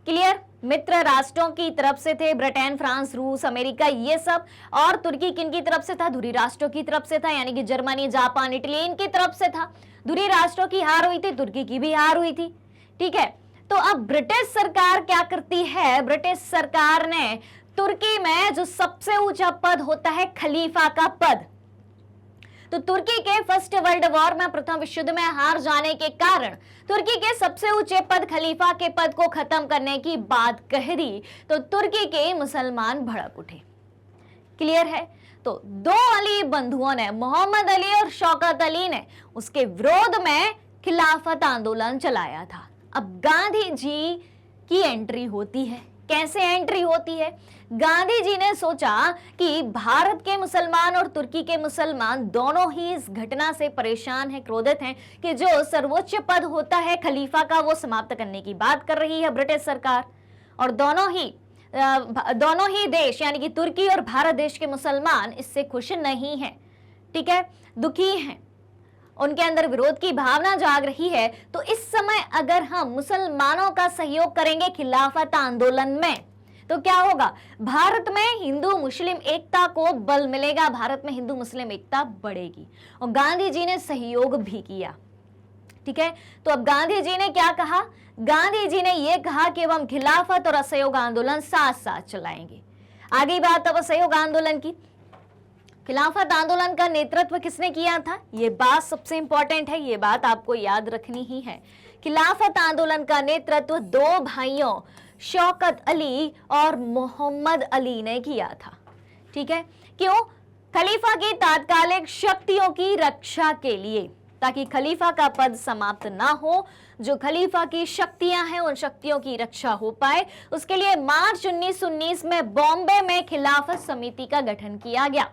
क्लियर? मित्र राष्ट्रों की तरफ से थे, ब्रिटेन, फ्रांस, रूस, अमेरिका, ये सब। और तुर्की किन की तरफ से था? धुरी राष्ट्रों की तरफ से था, यानी कि जर्मनी, जापान, इटली, इनकी तरफ से था। धुरी राष्ट्रों की हार हुई थी, तुर्की की भी हार हुई थी। ठीक है, तो अब ब्रिटिश सरकार क्या करती है? ब्रिटिश सरकार ने तुर्की में जो सबसे ऊंचा पद होता है खलीफा का पद, तो तुर्की के फर्स्ट वर्ल्ड वॉर में, प्रथम विश्व युद्ध में हार जाने के कारण तुर्की के सबसे ऊंचे पद खलीफा के पद को खत्म करने की बात कह दी तो तुर्की के मुसलमान भड़क उठे। क्लियर है? तो दो अली बंधुओं ने, मोहम्मद अली और शौकत अली ने, उसके विरोध में खिलाफत आंदोलन चलाया था। अब गांधी जी की एंट्री होती है। कैसे एंट्री होती है? गांधी जी ने सोचा कि भारत के मुसलमान और तुर्की के मुसलमान दोनों ही इस घटना से परेशान हैं, क्रोधित हैं कि जो सर्वोच्च पद होता है खलीफा का, वो समाप्त करने की बात कर रही है ब्रिटिश सरकार। और दोनों ही देश यानी कि तुर्की और भारत देश के मुसलमान इससे खुश नहीं हैं, ठीक है, दुखी हैं, उनके अंदर विरोध की भावना जाग रही है। तो इस समय अगर हम मुसलमानों का सहयोग करेंगे खिलाफत आंदोलन में तो क्या होगा? भारत में हिंदू मुस्लिम एकता को बल मिलेगा, भारत में हिंदू मुस्लिम एकता बढ़ेगी। और गांधी जी ने सहयोग भी किया, ठीक है। तो अब गांधी जी ने क्या कहा? गांधी जी ने यह कहा कि अब हम खिलाफत और असहयोग आंदोलन साथ साथ चलाएंगे। आगे बात अब असहयोग आंदोलन की। खिलाफत आंदोलन का नेतृत्व किसने किया था? ये बात सबसे इंपॉर्टेंट है, ये बात आपको याद रखनी ही है। खिलाफत आंदोलन का नेतृत्व दो भाइयों शौकत अली और मोहम्मद अली ने किया था, ठीक है। क्यों? खलीफा की तात्कालिक शक्तियों की रक्षा के लिए, ताकि खलीफा का पद समाप्त ना हो, जो खलीफा की शक्तियां हैं उन शक्तियों की रक्षा हो पाए, उसके लिए मार्च 1919 में बॉम्बे में खिलाफत समिति का गठन किया गया।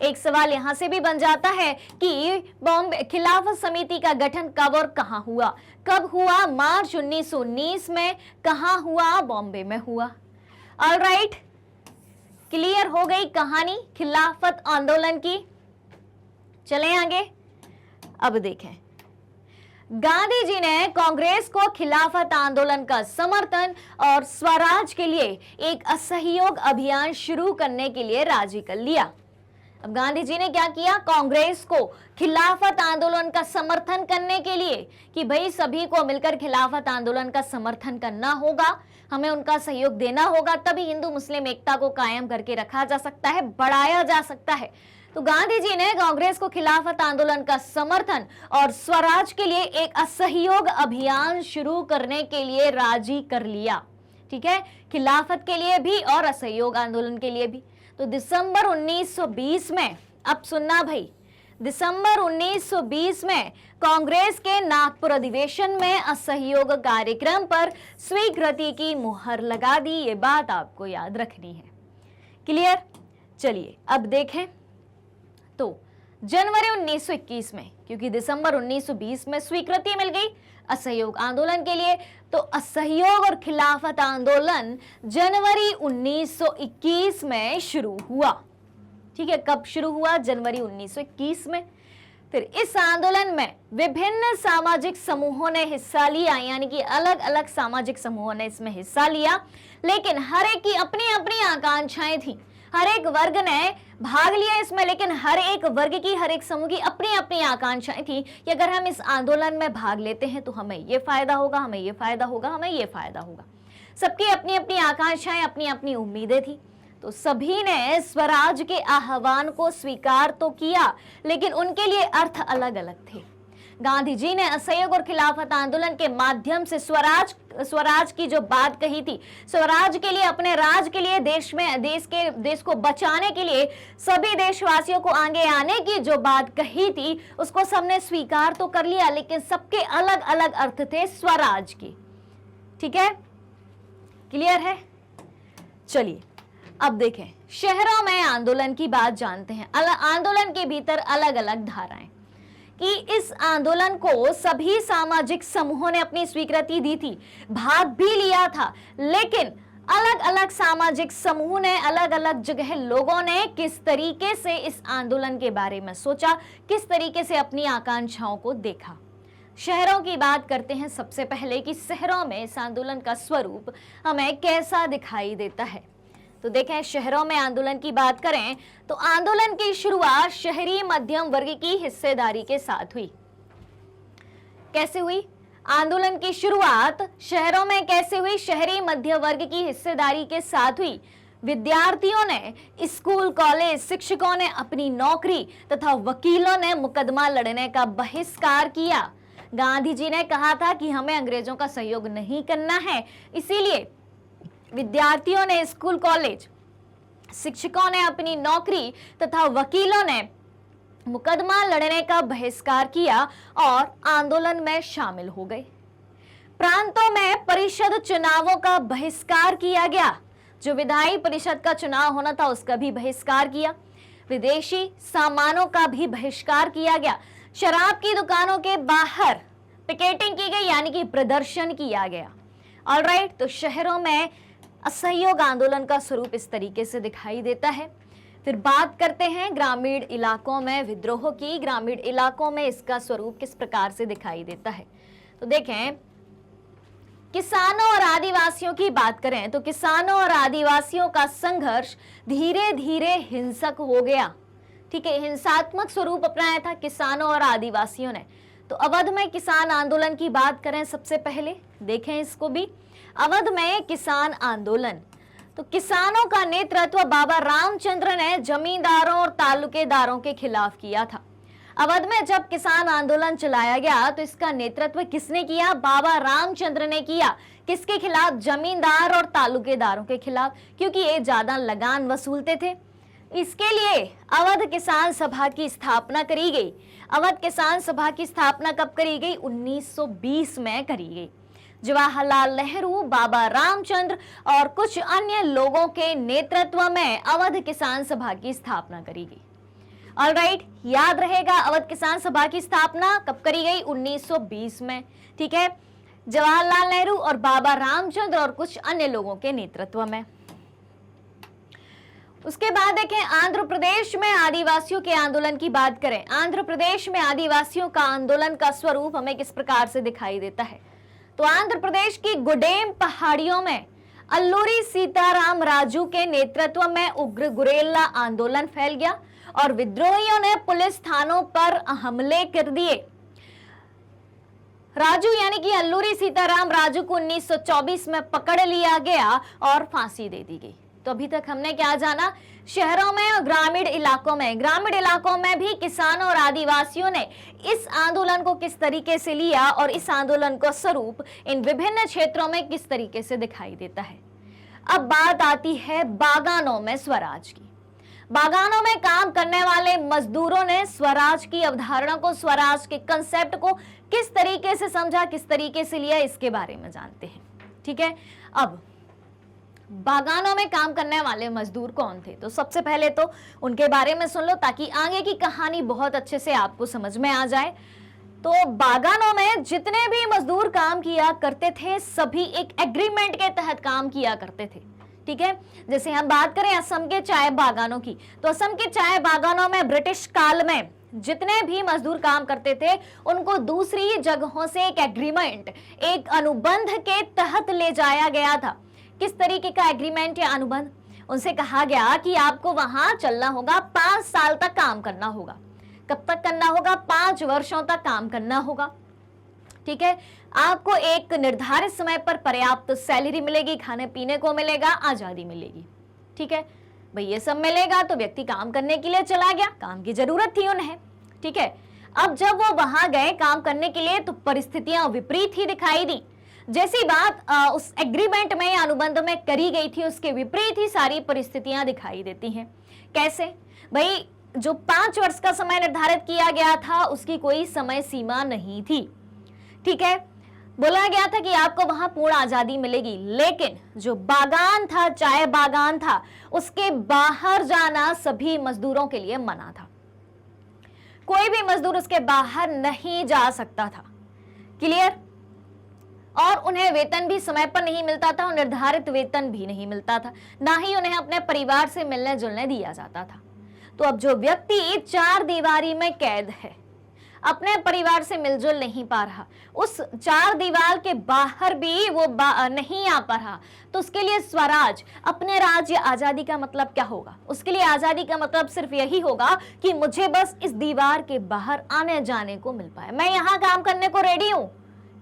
एक सवाल यहां से भी बन जाता है कि बॉम्बे खिलाफत समिति का गठन कब और कहां हुआ? कब हुआ? मार्च 1919 में। कहां हुआ? बॉम्बे में हुआ। ऑलराइट, क्लियर हो गई कहानी खिलाफत आंदोलन की। चलें आगे। अब देखें, गांधी जी ने कांग्रेस को खिलाफत आंदोलन का समर्थन और स्वराज के लिए एक असहयोग अभियान शुरू करने के लिए राजी कर लिया। अब गांधी जी ने क्या किया? कांग्रेस को खिलाफत आंदोलन का समर्थन करने के लिए कि भाई सभी को मिलकर खिलाफत आंदोलन का समर्थन करना होगा, हमें उनका सहयोग देना होगा, तभी हिंदू मुस्लिम एकता को कायम करके रखा जा सकता है, बढ़ाया जा सकता है। तो गांधी जी ने कांग्रेस को खिलाफत आंदोलन का समर्थन और स्वराज के लिए एक असहयोग अभियान शुरू करने के लिए राजी कर लिया, ठीक है, खिलाफत के लिए भी और असहयोग आंदोलन के लिए भी। तो दिसंबर 1920 में, अब सुनना भाई, दिसंबर 1920 में कांग्रेस के नागपुर अधिवेशन में असहयोग कार्यक्रम पर स्वीकृति की मुहर लगा दी। ये बात आपको याद रखनी है। क्लियर? चलिए अब देखें। तो जनवरी 1921 में, क्योंकि दिसंबर 1920 में स्वीकृति मिल गई असहयोग आंदोलन के लिए, तो असहयोग और खिलाफत आंदोलन जनवरी 1921 में शुरू हुआ, ठीक है। कब शुरू हुआ? जनवरी 1921 में। फिर इस आंदोलन में विभिन्न सामाजिक समूहों ने हिस्सा लिया, यानी कि अलग अलग सामाजिक समूहों ने इसमें हिस्सा लिया, लेकिन हर एक की अपनी अपनी आकांक्षाएं थी। हर एक वर्ग ने भाग लिया इसमें, लेकिन हर एक वर्ग की, हर एक समूह की अपनी अपनी आकांक्षाएं थी कि अगर हम इस आंदोलन में भाग लेते हैं तो हमें ये फायदा होगा, हमें ये फायदा होगा, हमें ये फायदा होगा। सबकी अपनी अपनी आकांक्षाएं, अपनी अपनी उम्मीदें थी। तो सभी ने स्वराज के आह्वान को स्वीकार तो किया, लेकिन उनके लिए अर्थ अलग अलग थे। गांधी जी ने असहयोग और खिलाफत आंदोलन के माध्यम से स्वराज की जो बात कही थी, स्वराज के लिए, अपने राज के लिए, देश को बचाने के लिए सभी देशवासियों को आगे आने की जो बात कही थी, उसको सबने स्वीकार तो कर लिया, लेकिन सबके अलग अलग अर्थ थे स्वराज की, ठीक है। क्लियर है? चलिए अब देखें, शहरों में आंदोलन की बात जानते हैं। आंदोलन के भीतर अलग अलग धाराएं, कि इस आंदोलन को सभी सामाजिक समूहों ने अपनी स्वीकृति दी थी, भाग भी लिया था, लेकिन अलग अलग सामाजिक समूह ने, अलग अलग जगह लोगों ने किस तरीके से इस आंदोलन के बारे में सोचा, किस तरीके से अपनी आकांक्षाओं को देखा। शहरों की बात करते हैं सबसे पहले कि शहरों में इस आंदोलन का स्वरूप हमें कैसा दिखाई देता है। तो देखें, शहरों में आंदोलन की बात करें तो आंदोलन की शुरुआत शहरी मध्यम वर्ग की हिस्सेदारी के साथ हुई। कैसे हुई? आंदोलन की शुरुआत शहरों में कैसे हुई? शहरी मध्य वर्ग की हिस्सेदारी के साथ हुई। विद्यार्थियों ने, स्कूल कॉलेज, शिक्षकों ने अपनी नौकरी तथा वकीलों ने मुकदमा लड़ने का बहिष्कार किया। गांधी जी ने कहा था कि हमें अंग्रेजों का सहयोग नहीं करना है, इसीलिए विद्यार्थियों ने, स्कूल कॉलेज, शिक्षकों ने अपनी नौकरी तथा वकीलों ने मुकदमा लड़ने का बहिष्कार किया और आंदोलन में शामिल हो गए। प्रांतों में परिषद चुनावों का बहिष्कार किया गया। जो विधायी परिषद का चुनाव होना था उसका भी बहिष्कार किया। विदेशी सामानों का भी बहिष्कार किया गया। शराब की दुकानों के बाहर पिकेटिंग की गई, यानी कि प्रदर्शन किया गया। ऑलराइट, तो शहरों में असहयोग आंदोलन का स्वरूप इस तरीके से दिखाई देता है। फिर बात करते हैं ग्रामीण इलाकों में विद्रोह की। ग्रामीण इलाकों में इसका स्वरूप किस प्रकार से दिखाई देता है, तो देखें, किसानों और आदिवासियों की बात करें तो किसानों और आदिवासियों का संघर्ष धीरे धीरे हिंसक हो गया। ठीक है, हिंसात्मक स्वरूप अपनाया था किसानों और आदिवासियों ने। तो अवध में किसान आंदोलन की बात करें, सबसे पहले देखें इसको भी। अवध में किसान आंदोलन, तो किसानों का नेतृत्व बाबा रामचंद्र ने जमींदारों और तालुकेदारों के खिलाफ किया था। अवध में जब किसान आंदोलन चलाया गया तो इसका नेतृत्व किसने किया? बाबा रामचंद्र ने किया। किसके खिलाफ? जमींदार और तालुकेदारों के खिलाफ, क्योंकि ये ज्यादा लगान वसूलते थे। इसके लिए अवध किसान सभा की स्थापना करी गई। अवध किसान सभा की स्थापना कब करी गई? 1920 में करी गई। जवाहरलाल नेहरू, बाबा रामचंद्र और कुछ अन्य लोगों के नेतृत्व में अवध किसान सभा की स्थापना करी गई। ऑलराइट, याद रहेगा अवध किसान सभा की स्थापना कब करी गई? 1920 में। ठीक है, जवाहरलाल नेहरू और बाबा रामचंद्र और कुछ अन्य लोगों के नेतृत्व में। उसके बाद देखें, आंध्र प्रदेश में आदिवासियों के आंदोलन की बात करें। आंध्र प्रदेश में आदिवासियों का आंदोलन का स्वरूप हमें किस प्रकार से दिखाई देता है, तो आंध्र प्रदेश की गुडेम पहाड़ियों में अल्लूरी सीताराम राजू के नेतृत्व में उग्र गुरेला आंदोलन फैल गया और विद्रोहियों ने पुलिस थानों पर हमले कर दिए। राजू यानी कि अल्लूरी सीताराम राजू को 1924 में पकड़ लिया गया और फांसी दे दी गई। तो अभी तक हमने क्या जाना? शहरों में और ग्रामीण इलाकों में भी किसानों और आदिवासियों ने इस आंदोलन को किस तरीके से लिया और इस आंदोलन का स्वरूप इन विभिन्न क्षेत्रों में किस तरीके से दिखाई देता है। अब बात आती है बागानों में स्वराज की। बागानों में काम करने वाले मजदूरों ने स्वराज की अवधारणा को, स्वराज के कंसेप्ट को किस तरीके से समझा, किस तरीके से लिया, इसके बारे में जानते हैं। ठीक है, अब बागानों में काम करने वाले मजदूर कौन थे, तो सबसे पहले तो उनके बारे में सुन लो ताकि आगे की कहानी बहुत अच्छे से आपको समझ में आ जाए। तो बागानों में जितने भी मजदूर काम किया करते थे सभी एक एग्रीमेंट के तहत काम किया करते थे। ठीक है, जैसे हम बात करें असम के चाय बागानों की, तो असम के चाय बागानों में ब्रिटिश काल में जितने भी मजदूर काम करते थे उनको दूसरी जगहों से एक एग्रीमेंट, एक अनुबंध के तहत ले जाया गया था। किस तरीके का एग्रीमेंट या अनुबंध? उनसे कहा गया कि आपको वहां चलना होगा, 5 साल तक काम करना होगा। कब तक करना होगा? 5 वर्षों तक काम करना होगा। ठीक है, आपको एक निर्धारित समय पर पर्याप्त सैलरी मिलेगी, खाने पीने को मिलेगा, आजादी मिलेगी। ठीक है भाई, ये सब मिलेगा तो व्यक्ति काम करने के लिए चला गया, काम की जरूरत थी उन्हें। ठीक है, अब जब वो वहां गए काम करने के लिए तो परिस्थितियां विपरीत ही दिखाई दी। जैसी बात उस एग्रीमेंट में या अनुबंध में करी गई थी उसके विपरीत ही सारी परिस्थितियां दिखाई देती हैं। कैसे भाई? जो 5 वर्ष का समय निर्धारित किया गया था उसकी कोई समय सीमा नहीं थी। ठीक है, बोला गया था कि आपको वहां पूर्ण आजादी मिलेगी, लेकिन जो बागान था, चाय बागान था, उसके बाहर जाना सभी मजदूरों के लिए मना था। कोई भी मजदूर उसके बाहर नहीं जा सकता था। क्लियर? और उन्हें वेतन भी समय पर नहीं मिलता था और निर्धारित वेतन भी नहीं मिलता था, ना ही उन्हें अपने परिवार से मिलने जुलने दिया जाता था। तो अब जो व्यक्ति 4 दीवारी में कैद है, अपने परिवार से मिलजुल नहीं पा रहा, उस 4 दीवार के बाहर भी वो नहीं आ पा रहा, तो उसके लिए स्वराज, अपने राज्य, आजादी का मतलब क्या होगा? उसके लिए आजादी का मतलब सिर्फ यही होगा कि मुझे बस इस दीवार के बाहर आने जाने को मिल पाए, मैं यहाँ काम करने को रेडी हूं।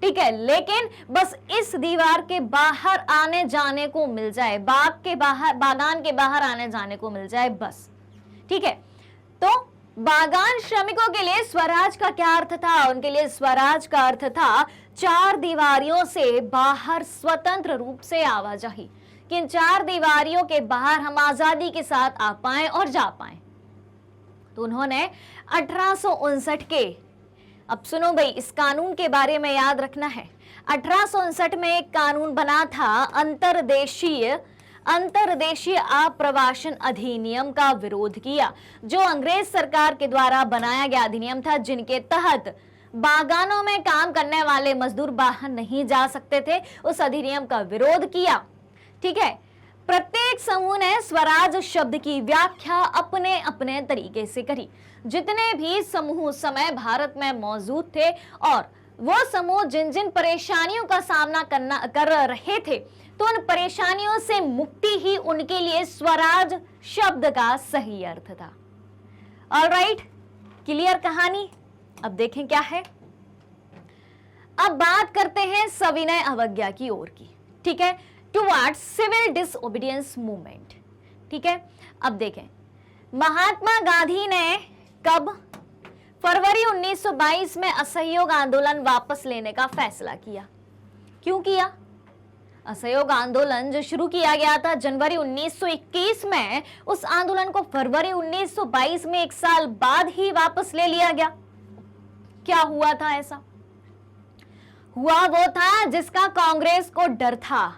ठीक है, लेकिन बस इस दीवार के बाहर आने जाने को मिल जाए, बागान के बाहर आने जाने को मिल जाए बस। ठीक है, तो बागान श्रमिकों के लिए स्वराज का क्या अर्थ था? उनके लिए स्वराज का अर्थ था चार दीवारियों से बाहर स्वतंत्र रूप से आवाजाही, कि इन चार दीवारियों के बाहर हम आजादी के साथ आ पाए और जा पाए। तो उन्होंने 1859 के, अब सुनो भाई, इस कानून के बारे में याद रखना है। 1859 में एक कानून बना था, अंतर्देशीय आप्रवासन अधिनियम का विरोध किया, जो अंग्रेज सरकार के द्वारा बनाया गया अधिनियम था, जिनके तहत बागानों में काम करने वाले मजदूर बाहर नहीं जा सकते थे। उस अधिनियम का विरोध किया। ठीक है, प्रत्येक समूह ने स्वराज शब्द की व्याख्या अपने अपने तरीके से करी। जितने भी समूह उस समय भारत में मौजूद थे और वो समूह जिन जिन परेशानियों का सामना कर रहे थे, तो उन परेशानियों से मुक्ति ही उनके लिए स्वराज शब्द का सही अर्थ था। ऑलराइट, क्लियर कहानी? अब देखें क्या है। अब बात करते हैं सविनय अवज्ञा की ओर की। ठीक है, टुवर्ड्स सिविल डिसओबीडियंस मूवमेंट। ठीक है, अब देखें, महात्मा गांधी ने कब फरवरी 1922 में असहयोग आंदोलन वापस लेने का फैसला किया। क्यों किया? असहयोग आंदोलन जो शुरू किया गया था जनवरी 1921 में, उस आंदोलन को फरवरी 1922 में एक साल बाद ही वापस ले लिया गया। क्या हुआ था? ऐसा हुआ वो था जिसका कांग्रेस को डर था।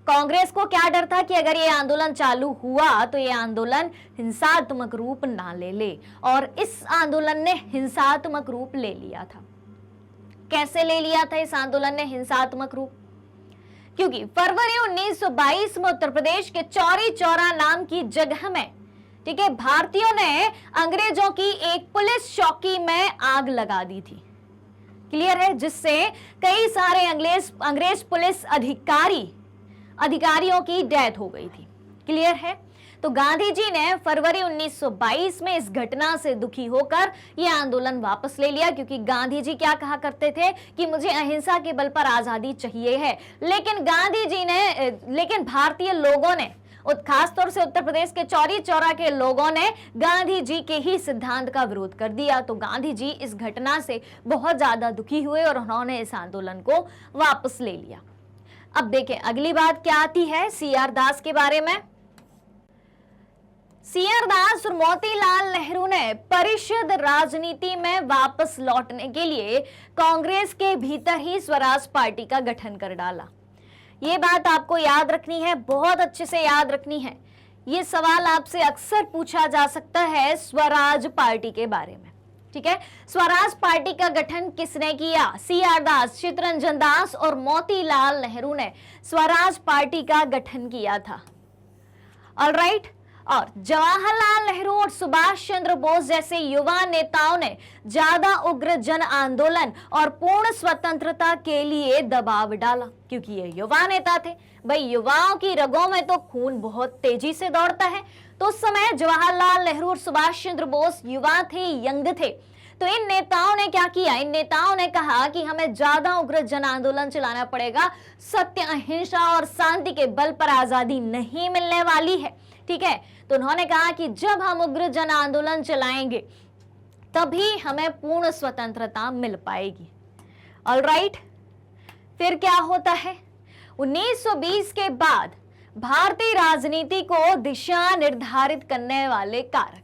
कांग्रेस को क्या डर था कि अगर ये आंदोलन चालू हुआ तो ये आंदोलन हिंसात्मक रूप ना ले, और इस आंदोलन ने हिंसात्मक रूप ले लिया था। कैसे ले लिया था इस आंदोलन ने हिंसात्मक रूप? क्योंकि फरवरी 1922 में उत्तर प्रदेश के चौरी चौरा नाम की जगह में, ठीक है, भारतीयों ने अंग्रेजों की एक पुलिस चौकी में आग लगा दी थी। क्लियर है? जिससे कई सारे अंग्रेज पुलिस अधिकारियों की डेथ हो गई थी। क्लियर है? तो गांधी जी ने फरवरी 1922 में इस घटना से दुखी होकर यह आंदोलन वापस ले लिया, क्योंकि गांधी जी क्या कहा करते थे कि मुझे अहिंसा के बल पर आजादी चाहिए है। लेकिन भारतीय लोगों ने, खासतौर से उत्तर प्रदेश के चौरी चौरा के लोगों ने गांधी जी के ही सिद्धांत का विरोध कर दिया। तो गांधी जी इस घटना से बहुत ज्यादा दुखी हुए और उन्होंने इस आंदोलन को वापस ले लिया। अब देखें अगली बात क्या आती है सीआर दास के बारे में। सीआर दास और मोतीलाल नेहरू ने परिषद राजनीति में वापस लौटने के लिए कांग्रेस के भीतर ही स्वराज पार्टी का गठन कर डाला। ये बात आपको याद रखनी है, बहुत अच्छे से याद रखनी है। ये सवाल आपसे अक्सर पूछा जा सकता है स्वराज पार्टी के बारे में। ठीक है, स्वराज पार्टी का गठन किसने किया? सीआर दास, चित्तरंजन दास और मोतीलाल नेहरू ने स्वराज पार्टी का गठन किया था। ऑलराइट, और जवाहरलाल नेहरू और सुभाष चंद्र बोस जैसे युवा नेताओं ने ज्यादा उग्र जन आंदोलन और पूर्ण स्वतंत्रता के लिए दबाव डाला, क्योंकि ये युवा नेता थे। भाई, युवाओं की रगों में तो खून बहुत तेजी से दौड़ता है। तो उस समय जवाहरलाल नेहरू और सुभाष चंद्र बोस युवा थे, यंग थे। तो इन नेताओं ने क्या किया? इन नेताओं ने कहा कि हमें ज्यादा उग्र जन आंदोलन चलाना पड़ेगा, सत्य, अहिंसा और शांति के बल पर आजादी नहीं मिलने वाली है। ठीक है, तो उन्होंने कहा कि जब हम उग्र जन आंदोलन चलाएंगे तभी हमें पूर्ण स्वतंत्रता मिल पाएगी। ऑलराइट, फिर क्या होता है? 1920 के बाद भारतीय राजनीति को दिशा निर्धारित करने वाले कारक,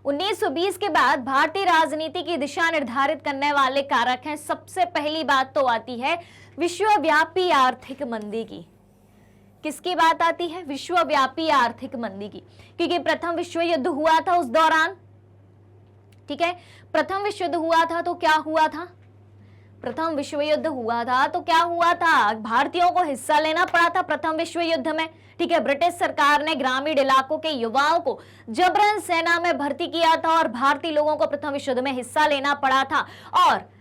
1920 के बाद भारतीय राजनीति की दिशा निर्धारित करने वाले कारक हैं। सबसे पहली बात तो आती है विश्वव्यापी आर्थिक मंदी की। किसकी बात आती है? विश्वव्यापी आर्थिक मंदी की, क्योंकि प्रथम विश्व युद्ध हुआ था उस दौरान। ठीक है, प्रथम विश्व युद्ध हुआ था तो क्या हुआ था? प्रथम विश्व युद्ध हुआ था तो क्या हुआ था? भारतीयों को हिस्सा लेना पड़ा था प्रथम विश्व युद्ध में। ठीक है, ब्रिटिश सरकार ने ग्रामीण इलाकों के युवाओं को जबरन सेना में भर्ती किया था और भारतीय लोगों को प्रथम विश्व युद्ध में हिस्सा लेना पड़ा था। और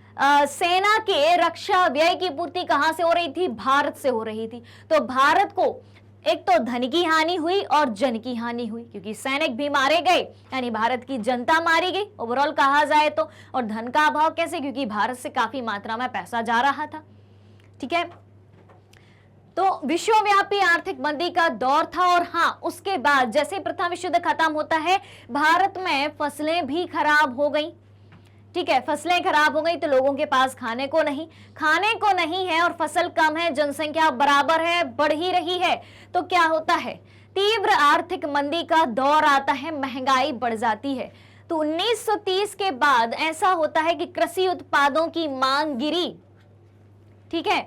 सेना के रक्षा व्यय की पूर्ति कहां से हो रही थी? भारत से हो रही थी। तो भारत को एक तो धन की हानि हुई और जन की हानि हुई, क्योंकि सैनिक भी मारे गए, यानी भारत की जनता मारी गई ओवरऑल कहा जाए तो। और धन का अभाव कैसे? क्योंकि भारत से काफी मात्रा में पैसा जा रहा था। ठीक है, तो विश्वव्यापी आर्थिक मंदी का दौर था। और हाँ, उसके बाद जैसे प्रथम विश्व युद्ध खत्म होता है, भारत में फसलें भी खराब हो गई। ठीक है, फसलें खराब हो गई तो लोगों के पास खाने को नहीं है और फसल कम है, जनसंख्या बराबर है, बढ़ ही रही है, तो क्या होता है, तीव्र आर्थिक मंदी का दौर आता है, महंगाई बढ़ जाती है। तो 1930 के बाद ऐसा होता है कि कृषि उत्पादों की मांग गिरी, ठीक है,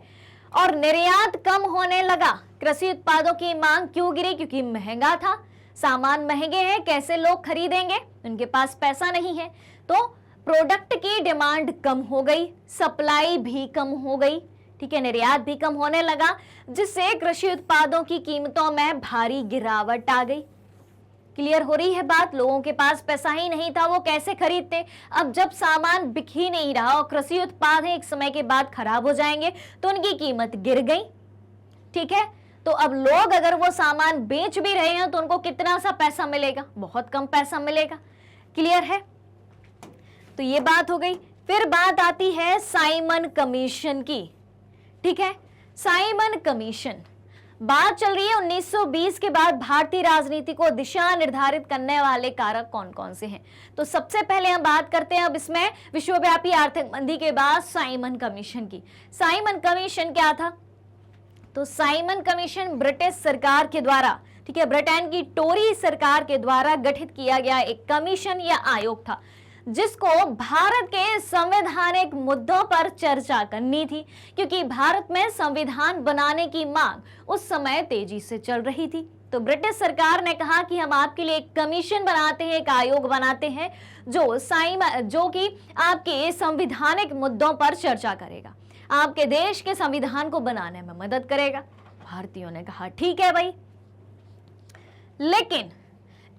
और निर्यात कम होने लगा। कृषि उत्पादों की मांग क्यों गिरी? क्योंकि महंगा था, सामान महंगे हैं, कैसे लोग खरीदेंगे, उनके पास पैसा नहीं है। तो प्रोडक्ट की डिमांड कम हो गई, सप्लाई भी कम हो गई, ठीक है, निर्यात भी कम होने लगा, जिससे कृषि उत्पादों की कीमतों में भारी गिरावट आ गई। क्लियर हो रही है बात? लोगों के पास पैसा ही नहीं था, वो कैसे खरीदते? अब जब सामान बिक ही नहीं रहा और कृषि उत्पाद है एक समय के बाद खराब हो जाएंगे, तो उनकी कीमत गिर गई। ठीक है, तो अब लोग अगर वो सामान बेच भी रहे हैं तो उनको कितना सा पैसा मिलेगा? बहुत कम पैसा मिलेगा। क्लियर है? तो ये बात हो गई। फिर बात आती है साइमन कमीशन की। ठीक है, साइमन कमीशन, बात चल रही है 1920 के बाद भारतीय राजनीति को दिशा निर्धारित करने वाले कारक कौन कौन से हैं। तो सबसे पहले हम बात करते हैं अब इसमें विश्वव्यापी आर्थिक मंदी के बाद साइमन कमीशन की। साइमन कमीशन क्या था? तो साइमन कमीशन ब्रिटिश सरकार के द्वारा, ठीक है, ब्रिटेन की टोरी सरकार के द्वारा गठित किया गया एक कमीशन या आयोग था, जिसको भारत के संवैधानिक मुद्दों पर चर्चा करनी थी, क्योंकि भारत में संविधान बनाने की मांग उस समय तेजी से चल रही थी। तो ब्रिटिश सरकार ने कहा कि हम आपके लिए एक कमीशन बनाते हैं, एक आयोग बनाते हैं जो कि आपके संवैधानिक मुद्दों पर चर्चा करेगा, आपके देश के संविधान को बनाने में मदद करेगा। भारतीयों ने कहा ठीक है भाई, लेकिन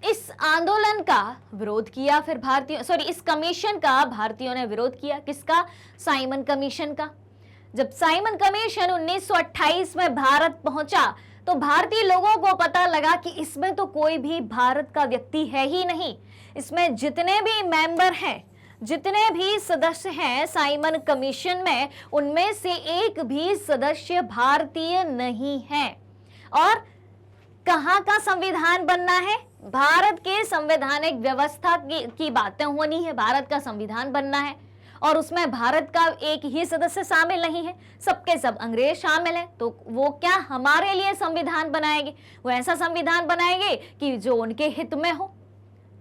इस आंदोलन का विरोध किया फिर इस कमीशन का भारतीयों ने विरोध किया। किसका? साइमन कमीशन का। जब साइमन कमीशन 1928 में भारत पहुंचा तो भारतीय लोगों को पता लगा कि इसमें तो कोई भी भारत का व्यक्ति है ही नहीं, इसमें जितने भी मेंबर हैं, जितने भी सदस्य हैं साइमन कमीशन में, उनमें से एक भी सदस्य भारतीय नहीं है। और कहां का संविधान बनना है? भारत के संवैधानिक व्यवस्था की बातें होनी है, भारत का संविधान बनना है, और उसमें भारत का एक ही सदस्य शामिल नहीं है, सबके सब अंग्रेज शामिल हैं। तो वो क्या हमारे लिए संविधान बनाएंगे? वो ऐसा संविधान बनाएंगे कि जो उनके हित में हो।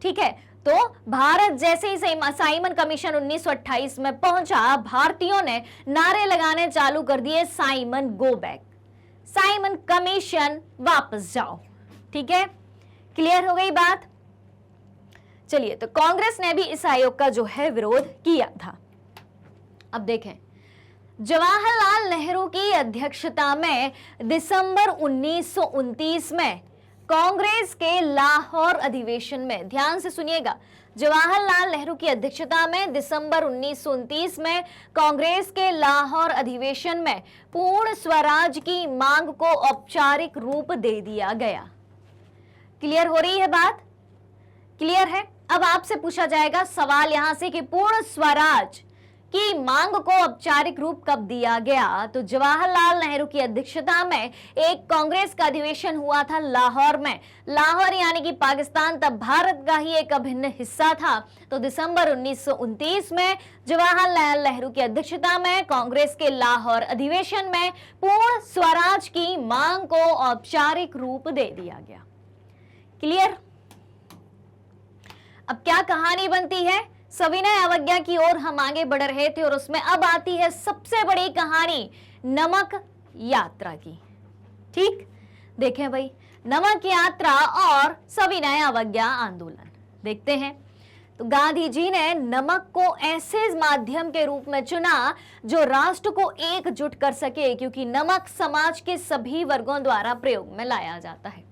ठीक है, तो भारत जैसे ही साइमन कमीशन 1928 में पहुंचा, भारतीयों ने नारे लगाने चालू कर दिए, Simon go back, Simon commission वापस जाओ। ठीक है, क्लियर हो गई बात? चलिए, तो कांग्रेस ने भी इस आयोग का जो है विरोध किया था। अब देखें, जवाहरलाल नेहरू की अध्यक्षता में दिसंबर 1929 में कांग्रेस के लाहौर अधिवेशन में, ध्यान से सुनिएगा, जवाहरलाल नेहरू की अध्यक्षता में दिसंबर 1929 में कांग्रेस के लाहौर अधिवेशन में पूर्ण स्वराज की मांग को औपचारिक रूप दे दिया गया। क्लियर हो रही है बात? क्लियर है? अब आपसे पूछा जाएगा सवाल यहां से कि पूर्ण स्वराज की मांग को औपचारिक रूप कब दिया गया? तो जवाहरलाल नेहरू की अध्यक्षता में एक कांग्रेस का अधिवेशन हुआ था लाहौर में। लाहौर यानी कि पाकिस्तान तब भारत का ही एक अभिन्न हिस्सा था। तो दिसंबर 1929 में जवाहरलाल नेहरू की अध्यक्षता में कांग्रेस के लाहौर अधिवेशन में पूर्ण स्वराज की मांग को औपचारिक रूप दे दिया गया। क्लियर? अब क्या कहानी बनती है? सविनय अवज्ञा की ओर हम आगे बढ़ रहे थे और उसमें अब आती है सबसे बड़ी कहानी, नमक यात्रा की। ठीक, देखें भाई, नमक यात्रा और सविनय अवज्ञा आंदोलन देखते हैं। तो गांधी जी ने नमक को ऐसे माध्यम के रूप में चुना जो राष्ट्र को एकजुट कर सके, क्योंकि नमक समाज के सभी वर्गों द्वारा प्रयोग में लाया जाता है।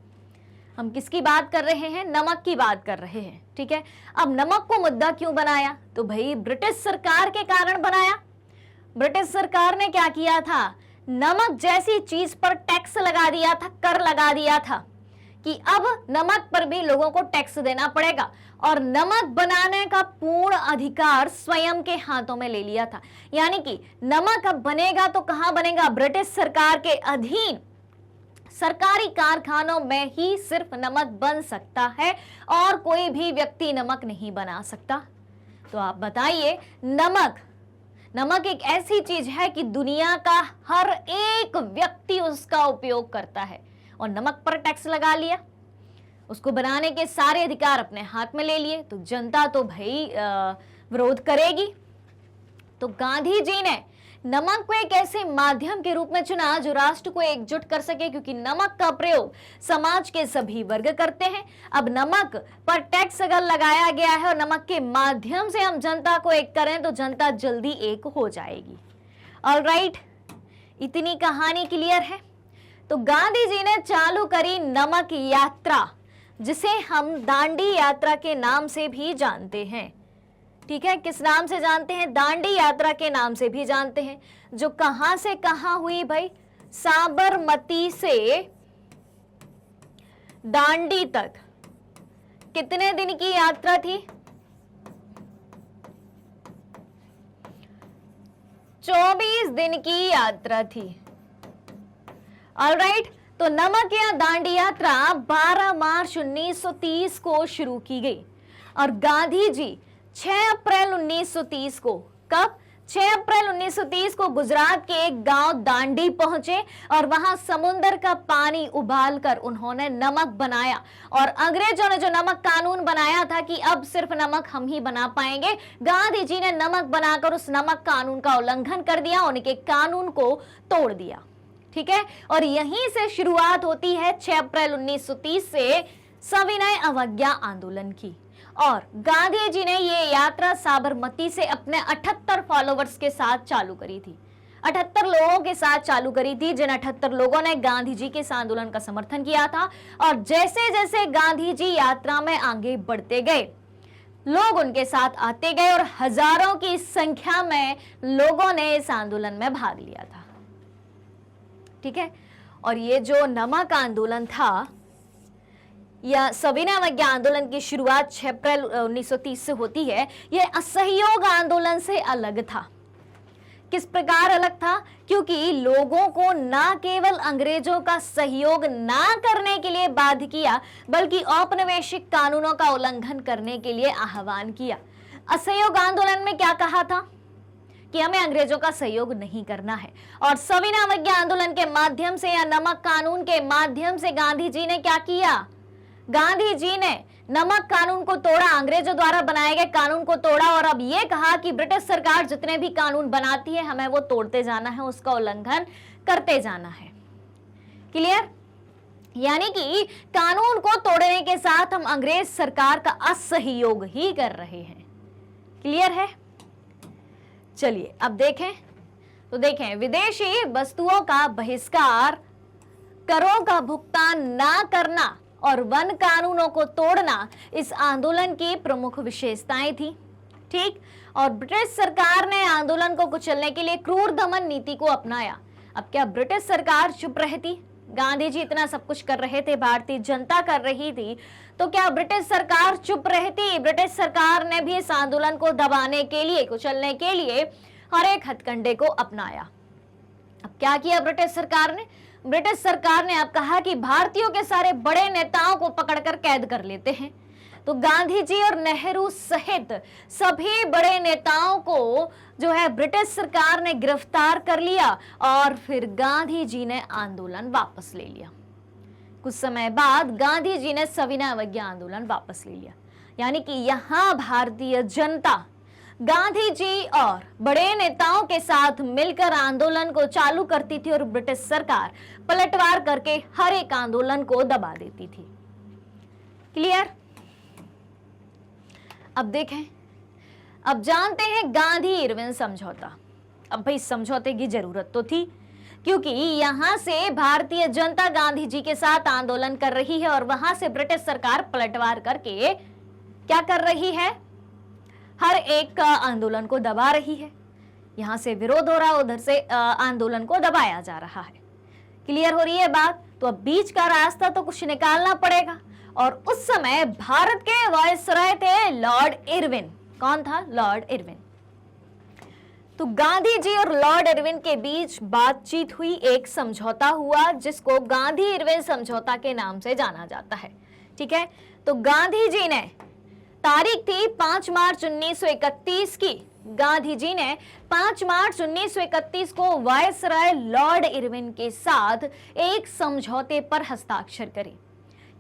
हम किसकी बात कर रहे हैं? नमक की बात कर रहे हैं। ठीक है, अब नमक को मुद्दा क्यों बनाया? तो भाई ब्रिटिश सरकार के कारण बनाया। ब्रिटिश सरकार ने क्या किया था? नमक जैसी चीज पर टैक्स लगा दिया था, कर लगा दिया था, कि अब नमक पर भी लोगों को टैक्स देना पड़ेगा और नमक बनाने का पूर्ण अधिकार स्वयं के हाथों में ले लिया था। यानी कि नमक अब बनेगा तो कहां बनेगा? ब्रिटिश सरकार के अधीन सरकारी कारखानों में ही सिर्फ नमक बन सकता है और कोई भी व्यक्ति नमक नहीं बना सकता। तो आप बताइए, नमक एक ऐसी चीज है कि दुनिया का हर एक व्यक्ति उसका उपयोग करता है और नमक पर टैक्स लगा लिया, उसको बनाने के सारे अधिकार अपने हाथ में ले लिए, तो जनता तो भाई विरोध करेगी। तो गांधी जी ने नमक को एक ऐसे माध्यम के रूप में चुना जो राष्ट्र को एकजुट कर सके, क्योंकि नमक का प्रयोग समाज के सभी वर्ग करते हैं। अब नमक पर टैक्स अगर लगाया गया है और नमक के माध्यम से हम जनता को एक करें तो जनता जल्दी एक हो जाएगी। ऑलराइट, इतनी कहानी क्लियर है। तो गांधी जी ने चालू करी नमक यात्रा, जिसे हम दांडी यात्रा के नाम से भी जानते हैं। ठीक है, किस नाम से जानते हैं? दांडी यात्रा के नाम से भी जानते हैं। जो कहां से कहां हुई भाई? साबरमती से दांडी तक कितने दिन की यात्रा थी? 24 दिन की यात्रा थी। ऑलराइट, तो नमक या दांडी यात्रा 12 मार्च 1930 को शुरू की गई और गांधी जी 6 अप्रैल 1930 को, कब? 6 अप्रैल 1930 को गुजरात के एक गांव दांडी पहुंचे और वहां समुद्र का पानी उबालकर उन्होंने नमक बनाया। और अंग्रेजों ने जो नमक कानून बनाया था कि अब सिर्फ नमक हम ही बना पाएंगे, गांधी जी ने नमक बनाकर उस नमक कानून का उल्लंघन कर दिया, उनके कानून को तोड़ दिया। ठीक है, और यहीं से शुरुआत होती है 6 अप्रैल 1930 से सविनय अवज्ञा आंदोलन की। और गांधी जी ने ये यात्रा साबरमती से अपने 78 फॉलोवर्स के साथ चालू करी थी। 78 लोगों के साथ चालू करी थी, जिन 78 लोगों ने गांधी जी के इस आंदोलन का समर्थन किया था। और जैसे जैसे गांधी जी यात्रा में आगे बढ़ते गए, लोग उनके साथ आते गए और हजारों की संख्या में लोगों ने इस आंदोलन में भाग लिया था। ठीक है, और ये जो नमक आंदोलन था या सविनय अवज्ञा आंदोलन की शुरुआत 6 अप्रैल 1930 से होती है, यह असहयोग आंदोलन से अलग था। किस प्रकार अलग था? क्योंकि लोगों को ना केवल अंग्रेजों का सहयोग ना करने के लिए बाध्य किया, बल्कि औपनिवेशिक कानूनों का उल्लंघन करने के लिए आह्वान किया। असहयोग आंदोलन में क्या कहा था? कि हमें अंग्रेजों का सहयोग नहीं करना है। और सविनय अवज्ञा आंदोलन के माध्यम से या नमक कानून के माध्यम से गांधी जी ने क्या किया? गांधी जी ने नमक कानून को तोड़ा, अंग्रेजों द्वारा बनाए गए कानून को तोड़ा और अब यह कहा कि ब्रिटिश सरकार जितने भी कानून बनाती है हमें वो तोड़ते जाना है, उसका उल्लंघन करते जाना है। क्लियर? यानी कि कानून को तोड़ने के साथ हम अंग्रेज सरकार का असहयोग ही कर रहे हैं। क्लियर है? चलिए अब देखें, तो देखें, विदेशी वस्तुओं का बहिष्कार, करों का भुगतान ना करना और वन कानूनों को तोड़ना इस आंदोलन की प्रमुख विशेषताएं थी। ठीक, और ब्रिटिश सरकार ने आंदोलन को कुचलने के लिए क्रूर दमन नीति को अपनाया। अब क्या ब्रिटिश सरकार चुप रहती? गांधी जी इतना सब कुछ कर रहे थे, भारतीय जनता कर रही थी, तो क्या ब्रिटिश सरकार चुप रहती? ब्रिटिश सरकार ने भी इस आंदोलन को दबाने के लिए, कुचलने के लिए हर एक हथकंडे को अपनाया। अब क्या किया ब्रिटिश सरकार ने? ब्रिटिश सरकार ने अब कहा कि भारतीयों के सारे बड़े नेताओं को पकड़कर कैद कर लेते हैं। तो गांधी जी और नेहरू सहित सभी बड़े नेताओं को जो है ब्रिटिश सरकार ने गिरफ्तार कर लिया और फिर गांधी जी ने आंदोलन वापस ले लिया। कुछ समय बाद गांधी जी ने सविनय अवज्ञा आंदोलन वापस ले लिया। यानी कि यहां भारतीय जनता गांधी जी और बड़े नेताओं के साथ मिलकर आंदोलन को चालू करती थी और ब्रिटिश सरकार पलटवार करके हर एक आंदोलन को दबा देती थी। क्लियर? अब देखें, अब जानते हैं गांधी इरविन समझौता। अब भाई समझौते की जरूरत तो थी, क्योंकि यहां से भारतीय जनता गांधी जी के साथ आंदोलन कर रही है और वहां से ब्रिटिश सरकार पलटवार करके क्या कर रही है? हर एक आंदोलन को दबा रही है। यहां से विरोध हो रहा है, उधर से आंदोलन को दबाया जा रहा है। क्लियर हो रही है बात? तो अब बीच का रास्ता तो कुछ निकालना पड़ेगा, और उस समय भारत के वायसराय थे लॉर्ड इरविन। कौन था? Lord Irwin. तो गांधी जी और लॉर्ड इरविन के बीच बातचीत हुई, एक समझौता हुआ जिसको गांधी इरविन समझौता के नाम से जाना जाता है। ठीक है, तो गांधी जी ने, तारीख थी 5 मार्च 1931 की, गांधी जी ने 5 मार्च 1931 को वायसराय लॉर्ड इरविन के साथ एक समझौते पर हस्ताक्षर करे।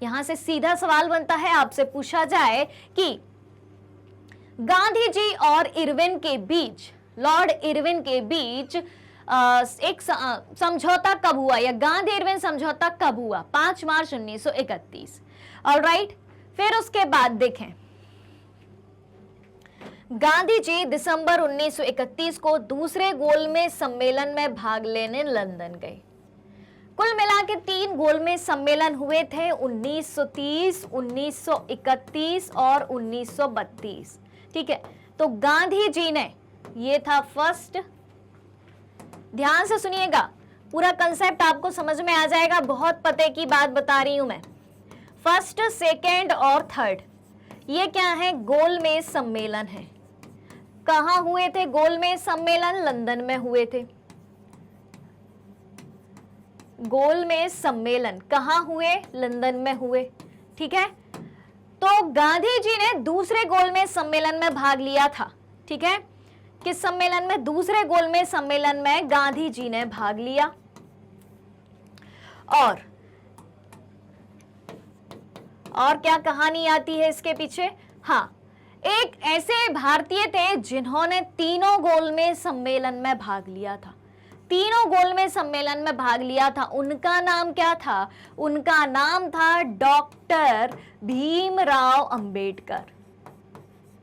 यहां से सीधा सवाल बनता है, आपसे पूछा जाए कि गांधी जी और इरविन के बीच, लॉर्ड इरविन के बीच एक समझौता कब हुआ, या गांधी इरविन समझौता कब हुआ? 5 मार्च 1931। ऑलराइट, फिर उसके बाद देखें, गांधी जी दिसंबर 1931 को दूसरे गोलमेज सम्मेलन में भाग लेने लंदन गए। कुल मिला के 3 गोलमेज सम्मेलन हुए थे, 1930, 1931 और 1932। ठीक है, तो गांधी जी ने, ये था फर्स्ट, ध्यान से सुनिएगा, पूरा कंसेप्ट आपको समझ में आ जाएगा, बहुत पते की बात बता रही हूं मैं। फर्स्ट, सेकेंड और थर्ड, ये क्या है? गोलमेज सम्मेलन है। कहां हुए थे गोलमेज सम्मेलन? लंदन में हुए थे। गोलमेज सम्मेलन कहां हुए? लंदन में हुए। ठीक है, तो गांधी जी ने दूसरे गोलमेज सम्मेलन में भाग लिया था। ठीक है, किस सम्मेलन में? दूसरे गोलमेज सम्मेलन में गांधी जी ने भाग लिया। और क्या कहानी आती है इसके पीछे? हाँ, एक ऐसे भारतीय थे जिन्होंने तीनों गोलमेज सम्मेलन में भाग लिया था। तीनों गोलमेज सम्मेलन में भाग लिया था। उनका नाम क्या था? उनका नाम था डॉक्टर भीमराव अंबेडकर।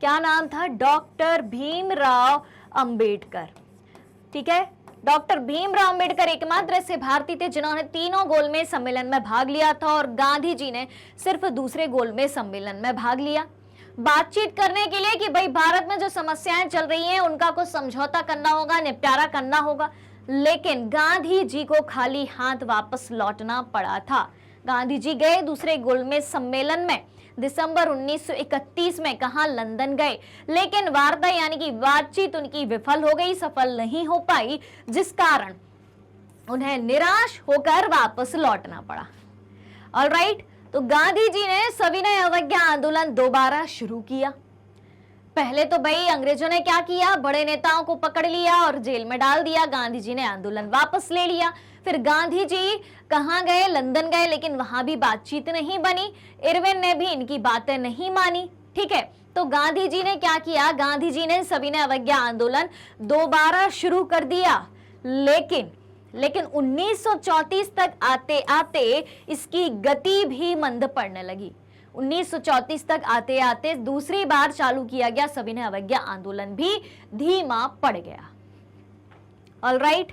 क्या नाम था? डॉक्टर भीमराव अंबेडकर। ठीक है, डॉक्टर भीमराव अंबेडकर एकमात्र ऐसे भारतीय थे जिन्होंने तीनों गोलमेज सम्मेलन में भाग लिया था, और गांधी जी ने सिर्फ दूसरे गोलमेज सम्मेलन में भाग लिया, बातचीत करने के लिए कि भाई भारत में जो समस्याएं चल रही हैं उनका कुछ समझौता करना होगा, निपटारा करना होगा। लेकिन गांधी जी को खाली हाथ वापस लौटना पड़ा था। गांधी जी गए दूसरे गोलमेज सम्मेलन में दिसंबर 1931 में, कहा? लंदन गए, लेकिन वार्ता यानी कि बातचीत उनकी विफल हो गई, सफल नहीं हो पाई, जिस कारण उन्हें निराश होकर वापस लौटना पड़ा। ऑलराइट, तो गांधी जी ने सविनय अवज्ञा आंदोलन दोबारा शुरू किया। पहले तो भाई अंग्रेजों ने क्या किया? बड़े नेताओं को पकड़ लिया और जेल में डाल दिया। गांधी जी ने आंदोलन वापस ले लिया। फिर गांधी जी कहां गए? लंदन गए, लेकिन वहां भी बातचीत नहीं बनी। इरविन ने भी इनकी बातें नहीं मानी। ठीक है, तो गांधी जी ने क्या किया? गांधी जी ने सविनय अवज्ञा आंदोलन दोबारा शुरू कर दिया, लेकिन 1934 तक आते आते इसकी गति भी मंद पड़ने लगी। 1934 तक आते आते दूसरी बार चालू किया गया सविनय अवज्ञा आंदोलन भी धीमा पड़ गया। ऑलराइट,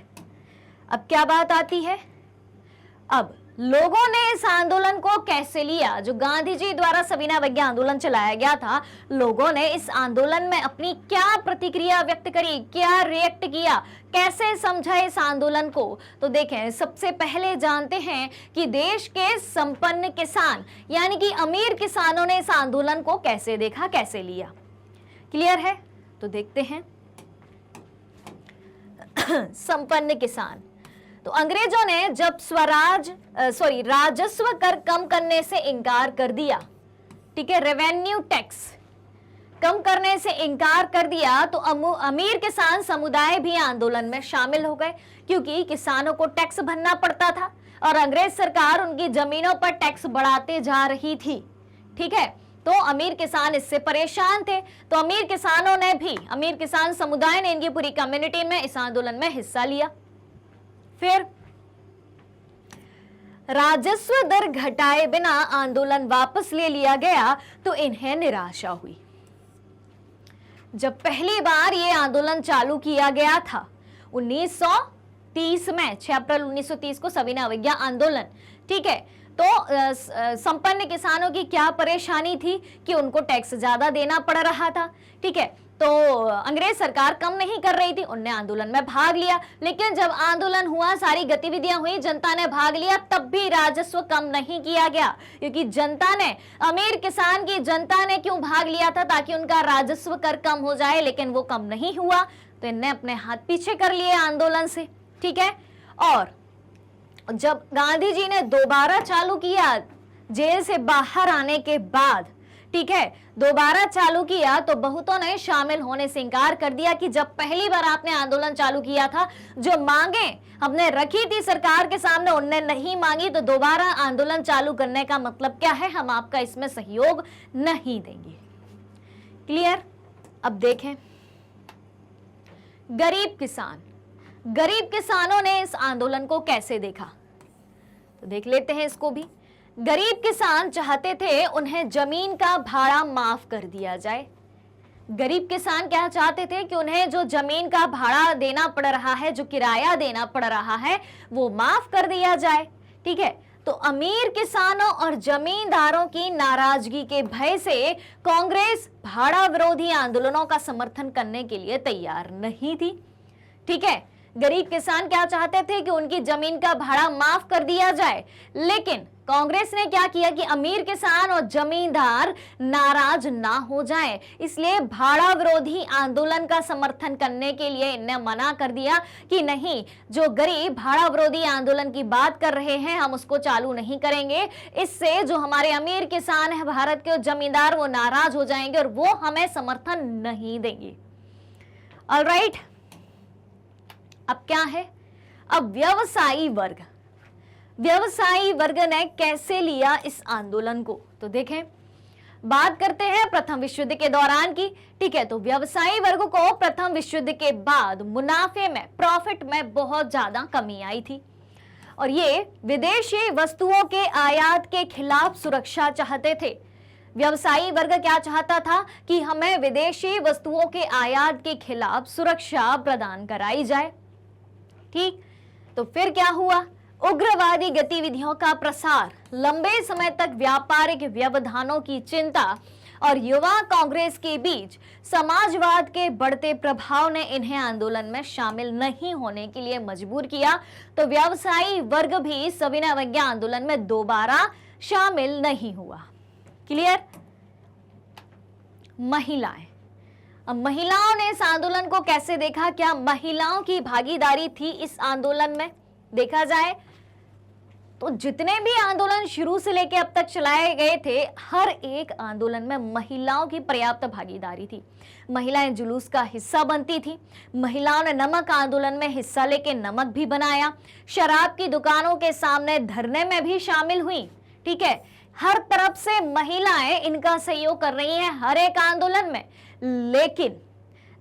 अब क्या बात आती है? अब लोगों ने इस आंदोलन को कैसे लिया? जो गांधी जी द्वारा सविनय अवज्ञा आंदोलन चलाया गया था, लोगों ने इस आंदोलन में अपनी क्या प्रतिक्रिया व्यक्त करी, क्या रिएक्ट किया, कैसे समझा इस आंदोलन को? तो देखें, सबसे पहले जानते हैं कि देश के संपन्न किसान यानी कि अमीर किसानों ने इस आंदोलन को कैसे देखा, कैसे लिया। क्लियर है? तो देखते हैं। संपन्न किसान, तो अंग्रेजों ने जब राजस्व कर कम करने से इनकार कर दिया, ठीक है, रेवेन्यू टैक्स कम करने से इनकार कर दिया, तो अमीर किसान समुदाय भी आंदोलन में शामिल हो गए, क्योंकि किसानों को टैक्स भरना पड़ता था और अंग्रेज सरकार उनकी जमीनों पर टैक्स बढ़ाते जा रही थी। ठीक है, तो अमीर किसान इससे परेशान थे, तो अमीर किसान समुदाय ने, इनकी पूरी कम्युनिटी में इस आंदोलन में हिस्सा लिया। फिर राजस्व दर घटाए बिना आंदोलन वापस ले लिया गया, तो इन्हें निराशा हुई। जब पहली बार ये आंदोलन चालू किया गया था 1930 में, 6 अप्रैल 1930 को सविनय अवज्ञा आंदोलन, ठीक है, तो संपन्न किसानों की क्या परेशानी थी कि उनको टैक्स ज्यादा देना पड़ रहा था। ठीक है, तो अंग्रेज सरकार कम नहीं कर रही थी, उनने आंदोलन में भाग लिया। लेकिन जब आंदोलन हुआ, सारी गतिविधियां हुई, जनता ने भाग लिया, तब भी राजस्व कम नहीं किया गया, क्योंकि जनता ने, अमीर किसान की जनता ने क्यों भाग लिया था? ताकि उनका राजस्व कर कम हो जाए, लेकिन वो कम नहीं हुआ, तो इनने अपने हाथ पीछे कर लिए आंदोलन से। ठीक है, और जब गांधी जी ने दोबारा चालू किया, जेल से बाहर आने के बाद, ठीक है, दोबारा चालू किया, तो बहुतों ने शामिल होने से इनकार कर दिया कि जब पहली बार आपने आंदोलन चालू किया था, जो मांगे हमने रखी थी सरकार के सामने, उनने नहीं मांगी, तो दोबारा आंदोलन चालू करने का मतलब क्या है? हम आपका इसमें सहयोग नहीं देंगे। क्लियर? अब देखें, गरीब किसान, गरीब किसानों ने इस आंदोलन को कैसे देखा, तो देख लेते हैं इसको भी। गरीब किसान चाहते थे उन्हें जमीन का भाड़ा माफ कर दिया जाए। गरीब किसान क्या चाहते थे कि उन्हें जो जमीन का भाड़ा देना पड़ रहा है, जो किराया देना पड़ रहा है, वो माफ कर दिया जाए। ठीक है, तो अमीर किसानों और जमींदारों की नाराजगी के भय से कांग्रेस भाड़ा विरोधी आंदोलनों का समर्थन करने के लिए तैयार नहीं थी। ठीक है, गरीब किसान क्या चाहते थे कि उनकी जमीन का भाड़ा माफ कर दिया जाए, लेकिन कांग्रेस ने क्या किया कि अमीर किसान और जमींदार नाराज ना हो जाएं, इसलिए भाड़ा विरोधी आंदोलन का समर्थन करने के लिए इन्हें मना कर दिया कि नहीं, जो गरीब भाड़ा विरोधी आंदोलन की बात कर रहे हैं, हम उसको चालू नहीं करेंगे। इससे जो हमारे अमीर किसान है, भारत के जमींदार, वो नाराज हो जाएंगे और वो हमें समर्थन नहीं देंगे। ऑलराइट, अब क्या है? अब व्यवसायी वर्ग ने कैसे लिया इस आंदोलन को, तो देखें, बात करते हैं प्रथम विश्व युद्ध के दौरान की। ठीक है, तो व्यवसायी वर्ग को प्रथम विश्व युद्ध के बाद मुनाफे में, प्रॉफिट में बहुत ज्यादा कमी आई थी, और ये विदेशी वस्तुओं के आयात के खिलाफ सुरक्षा चाहते थे। व्यवसायी वर्ग क्या चाहता था कि हमें विदेशी वस्तुओं के आयात के खिलाफ सुरक्षा प्रदान कराई जाए। ठीक, तो फिर क्या हुआ? उग्रवादी गतिविधियों का प्रसार, लंबे समय तक व्यापारिक व्यवधानों की चिंता और युवा कांग्रेस के बीच समाजवाद के बढ़ते प्रभाव ने इन्हें आंदोलन में शामिल नहीं होने के लिए मजबूर किया। तो व्यवसायी वर्ग भी सविनय अवज्ञा आंदोलन में दोबारा शामिल नहीं हुआ। क्लियर? महिलाएं, अब महिलाओं ने इस आंदोलन को कैसे देखा? क्या महिलाओं की भागीदारी थी इस आंदोलन में? देखा जाए तो जितने भी आंदोलन शुरू से लेकर अब तक चलाए गए थे, हर एक आंदोलन में महिलाओं की पर्याप्त भागीदारी थी। महिलाएं जुलूस का हिस्सा बनती थी। महिलाओं ने नमक आंदोलन में हिस्सा लेके नमक भी बनाया। शराब की दुकानों के सामने धरने में भी शामिल हुई। ठीक है, हर तरफ से महिलाएं इनका सहयोग कर रही हैं हर एक आंदोलन में।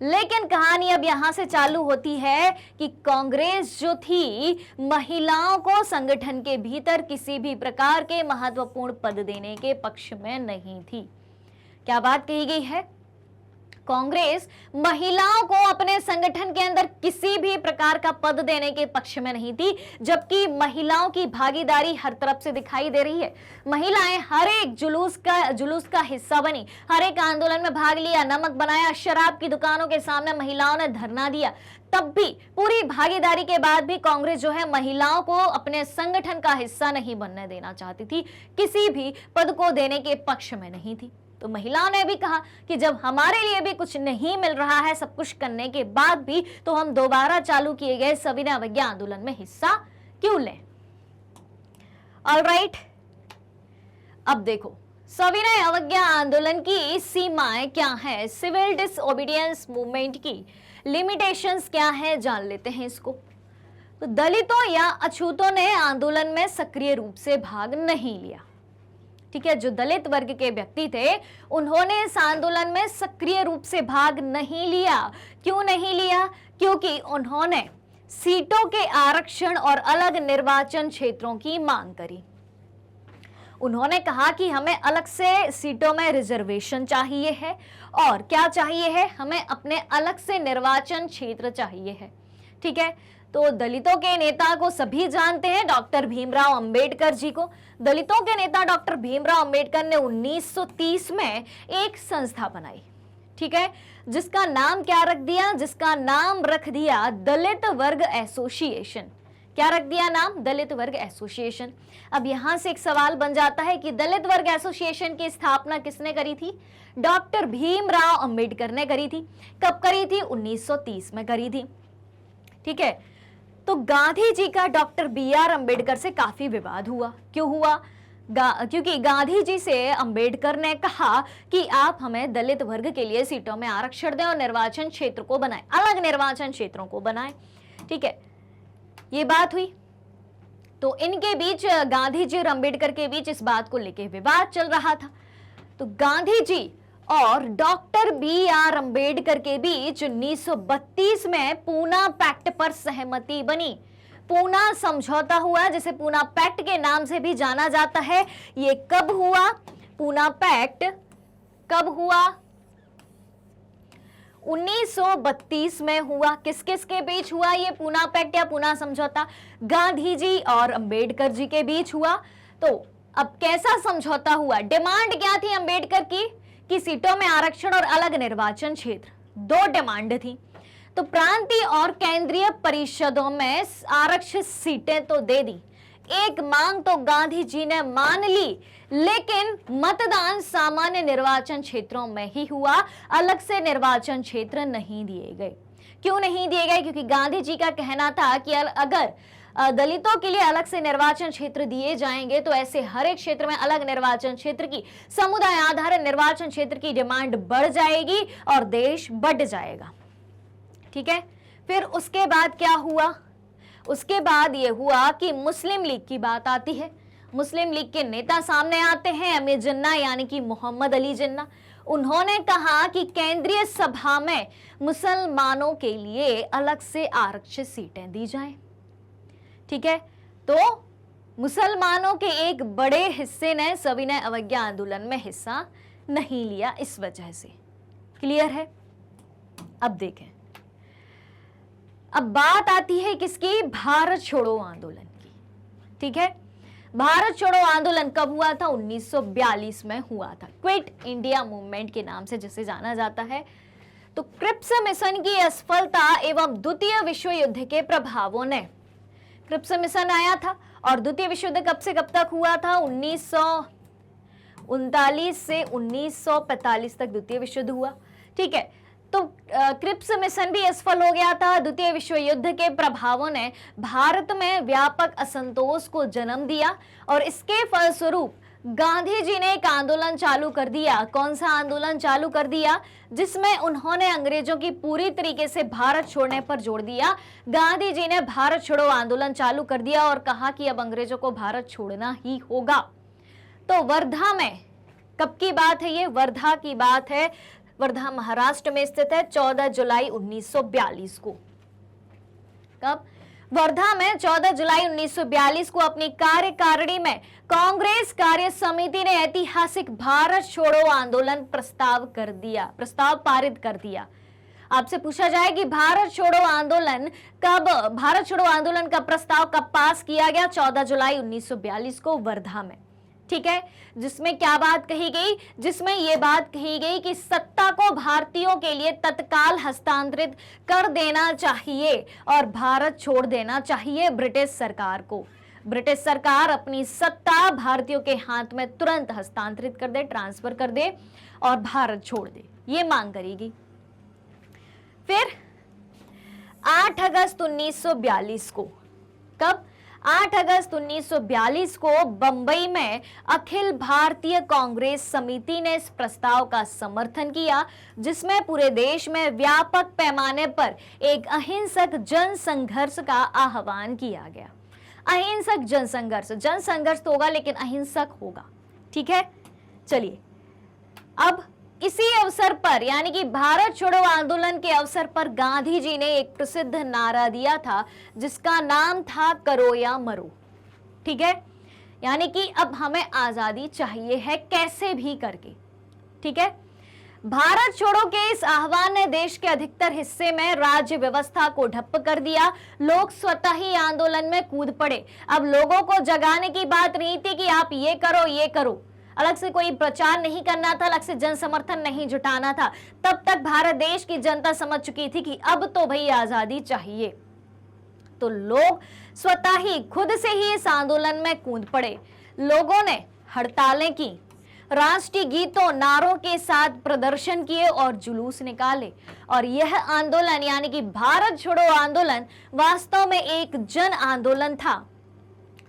लेकिन कहानी अब यहां से चालू होती है कि कांग्रेस जो थी, महिलाओं को संगठन के भीतर किसी भी प्रकार के महत्वपूर्ण पद देने के पक्ष में नहीं थी। क्या बात कही गई है? कांग्रेस महिलाओं को अपने संगठन के अंदर किसी भी प्रकार का पद देने के पक्ष में नहीं थी, जबकि महिलाओं की भागीदारी हर तरफ से दिखाई दे रही है। महिलाएं हर एक जुलूस का हिस्सा बनी, हर एक आंदोलन में भाग लिया, नमक बनाया, शराब की दुकानों के सामने महिलाओं ने धरना दिया। तब भी पूरी भागीदारी के बाद भी कांग्रेस जो है महिलाओं को अपने संगठन का हिस्सा नहीं बनने देना चाहती थी, किसी भी पद को देने के पक्ष में नहीं थी। तो महिलाओं ने भी कहा कि जब हमारे लिए भी कुछ नहीं मिल रहा है, सब कुछ करने के बाद भी, तो हम दोबारा चालू किए गए सविनय अवज्ञा आंदोलन में हिस्सा क्यों लें। ऑलराइट, अब देखो सविनय अवज्ञा आंदोलन की सीमाएं क्या है, सिविल डिसओबीडियंस मूवमेंट की लिमिटेशंस क्या है, जान लेते हैं इसको। तो दलितों या अछूतों ने आंदोलन में सक्रिय रूप से भाग नहीं लिया। ठीक है, जो दलित वर्ग के व्यक्ति थे, उन्होंने इस आंदोलन में सक्रिय रूप से भाग नहीं लिया। क्यों नहीं लिया? क्योंकि उन्होंने सीटों के आरक्षण और अलग निर्वाचन क्षेत्रों की मांग करी। उन्होंने कहा कि हमें अलग से सीटों में रिजर्वेशन चाहिए है, और क्या चाहिए है, हमें अपने अलग से निर्वाचन क्षेत्र चाहिए है। ठीक है, तो दलितों के नेता को सभी जानते हैं, डॉक्टर भीमराव अंबेडकर जी को। दलितों के नेता डॉक्टर भीमराव अंबेडकर ने 1930 में एक संस्था बनाई। ठीक है, जिसका नाम क्या रख दिया? जिसका नाम रख दिया दलित वर्ग एसोसिएशन। क्या रख दिया नाम? दलित वर्ग एसोसिएशन। अब यहां से एक सवाल बन जाता है कि दलित वर्ग एसोसिएशन की स्थापना किसने करी थी? डॉक्टर भीमराव अंबेडकर ने करी थी। कब करी थी? 1930 में करी थी। ठीक है, तो गांधी जी का डॉक्टर बी आर अंबेडकर से काफी विवाद हुआ। क्यों हुआ? क्योंकि गांधी जी से अंबेडकर ने कहा कि आप हमें दलित वर्ग के लिए सीटों में आरक्षण दें और निर्वाचन क्षेत्र को बनाएं, अलग निर्वाचन क्षेत्रों को बनाएं। ठीक है, ये बात हुई। तो इनके बीच, गांधी जी और अंबेडकर के बीच इस बात को लेकर विवाद चल रहा था। तो गांधी जी और डॉक्टर बी आर अंबेडकर के बीच 1932 में पूना पैक्ट पर सहमति बनी। पूना समझौता हुआ, जिसे पूना पैक्ट के नाम से भी जाना जाता है। ये कब हुआ? पूना पैक्ट कब हुआ? 1932 में हुआ। किस किस के बीच हुआ ये पूना पैक्ट या पूना समझौता? गांधी जी और अंबेडकर जी के बीच हुआ। तो अब कैसा समझौता हुआ? डिमांड क्या थी अंबेडकर की? कि सीटों में आरक्षण और अलग निर्वाचन क्षेत्र। दो डिमांड थी। तो प्रांतीय और केंद्रीय परिषदों में आरक्षित सीटें तो दे दी। एक मांग तो गांधी जी ने मान ली, लेकिन मतदान सामान्य निर्वाचन क्षेत्रों में ही हुआ, अलग से निर्वाचन क्षेत्र नहीं दिए गए। क्यों नहीं दिए गए? क्योंकि गांधी जी का कहना था कि अगर दलितों के लिए अलग से निर्वाचन क्षेत्र दिए जाएंगे तो ऐसे हर एक क्षेत्र में अलग निर्वाचन क्षेत्र की, समुदाय आधारित निर्वाचन क्षेत्र की डिमांड बढ़ जाएगी और देश बढ़ जाएगा। ठीक है, फिर उसके बाद क्या हुआ? उसके बाद यह हुआ कि मुस्लिम लीग की बात आती है। मुस्लिम लीग के नेता सामने आते हैं, अमीर जिन्ना यानी कि मोहम्मद अली जिन्ना। उन्होंने कहा कि केंद्रीय सभा में मुसलमानों के लिए अलग से आरक्षित सीटें दी जाएं। ठीक है, तो मुसलमानों के एक बड़े हिस्से ने सविनय अवज्ञा आंदोलन में हिस्सा नहीं लिया, इस वजह से। क्लियर है? अब देखें, अब बात आती है किसकी? भारत छोड़ो आंदोलन की। ठीक है, भारत छोड़ो आंदोलन कब हुआ था? 1942 में हुआ था। क्विट इंडिया मूवमेंट के नाम से जिसे जाना जाता है। तो क्रिप्स मिशन की असफलता एवं द्वितीय विश्व युद्ध के प्रभावों ने, क्रिप्स मिशन आया था और द्वितीय विश्व युद्ध कब से कब तक हुआ था? 1939 से 1945 तक द्वितीय विश्व युद्ध हुआ। ठीक है, तो क्रिप्स मिशन भी असफल हो गया था। द्वितीय विश्व युद्ध के प्रभावों ने भारत में व्यापक असंतोष को जन्म दिया और इसके फलस्वरूप गांधी जी ने एक आंदोलन चालू कर दिया। कौन सा आंदोलन चालू कर दिया? जिसमें उन्होंने अंग्रेजों की पूरी तरीके से भारत छोड़ने पर जोर दिया। गांधी जी ने भारत छोड़ो आंदोलन चालू कर दिया और कहा कि अब अंग्रेजों को भारत छोड़ना ही होगा। तो वर्धा में कब की बात है? ये वर्धा की बात है। वर्धा महाराष्ट्र में स्थित है। 14 जुलाई 1942 को। कब? वर्धा में 14 जुलाई 1942 को अपनी कार्यकारिणी में कांग्रेस कार्य समिति ने ऐतिहासिक भारत छोड़ो आंदोलन प्रस्ताव पारित कर दिया। आपसे पूछा जाए कि भारत छोड़ो आंदोलन का प्रस्ताव कब पास किया गया? 14 जुलाई 1942 को वर्धा में। ठीक है, जिसमें क्या बात कही गई? जिसमें यह बात कही गई कि सत्ता को भारतीयों के लिए तत्काल हस्तांतरित कर देना चाहिए और भारत छोड़ देना चाहिए ब्रिटिश सरकार को। ब्रिटिश सरकार अपनी सत्ता भारतीयों के हाथ में तुरंत हस्तांतरित कर दे, ट्रांसफर कर दे और भारत छोड़ दे, ये मांग करेगी। फिर 8 अगस्त 1942 को, कब? 8 अगस्त 1942 को बंबई में अखिल भारतीय कांग्रेस समिति ने इस प्रस्ताव का समर्थन किया, जिसमें पूरे देश में व्यापक पैमाने पर एक अहिंसक जन संघर्ष का आह्वान किया गया। अहिंसक जनसंघर्ष तो होगा लेकिन अहिंसक होगा। ठीक है, चलिए अब इसी अवसर पर यानी कि भारत छोड़ो आंदोलन के अवसर पर गांधी जी ने एक प्रसिद्ध नारा दिया था जिसका नाम था करो या मरो। ठीक है, यानी कि अब हमें आजादी चाहिए है कैसे भी करके। ठीक है, भारत छोड़ो के इस आह्वान ने देश के अधिकतर हिस्से में राज्य व्यवस्था को ठप्प कर दिया। लोग स्वतः ही आंदोलन में कूद पड़े। अब लोगों को जगाने की बात नहीं थी कि आप ये करो ये करो। अलग से कोई प्रचार नहीं करना था, अलग से जन समर्थन नहीं जुटाना था। तब तक भारत देश की जनता समझ चुकी थी कि अब तो भाई आजादी चाहिए। तो लोग स्वतः ही खुद से ही इस आंदोलन में कूद पड़े। लोगों ने हड़तालें की, राष्ट्रीय गीतों नारों के साथ प्रदर्शन किए और जुलूस निकाले। और यह आंदोलन यानी कि भारत छोड़ो आंदोलन वास्तव में एक जन आंदोलन था,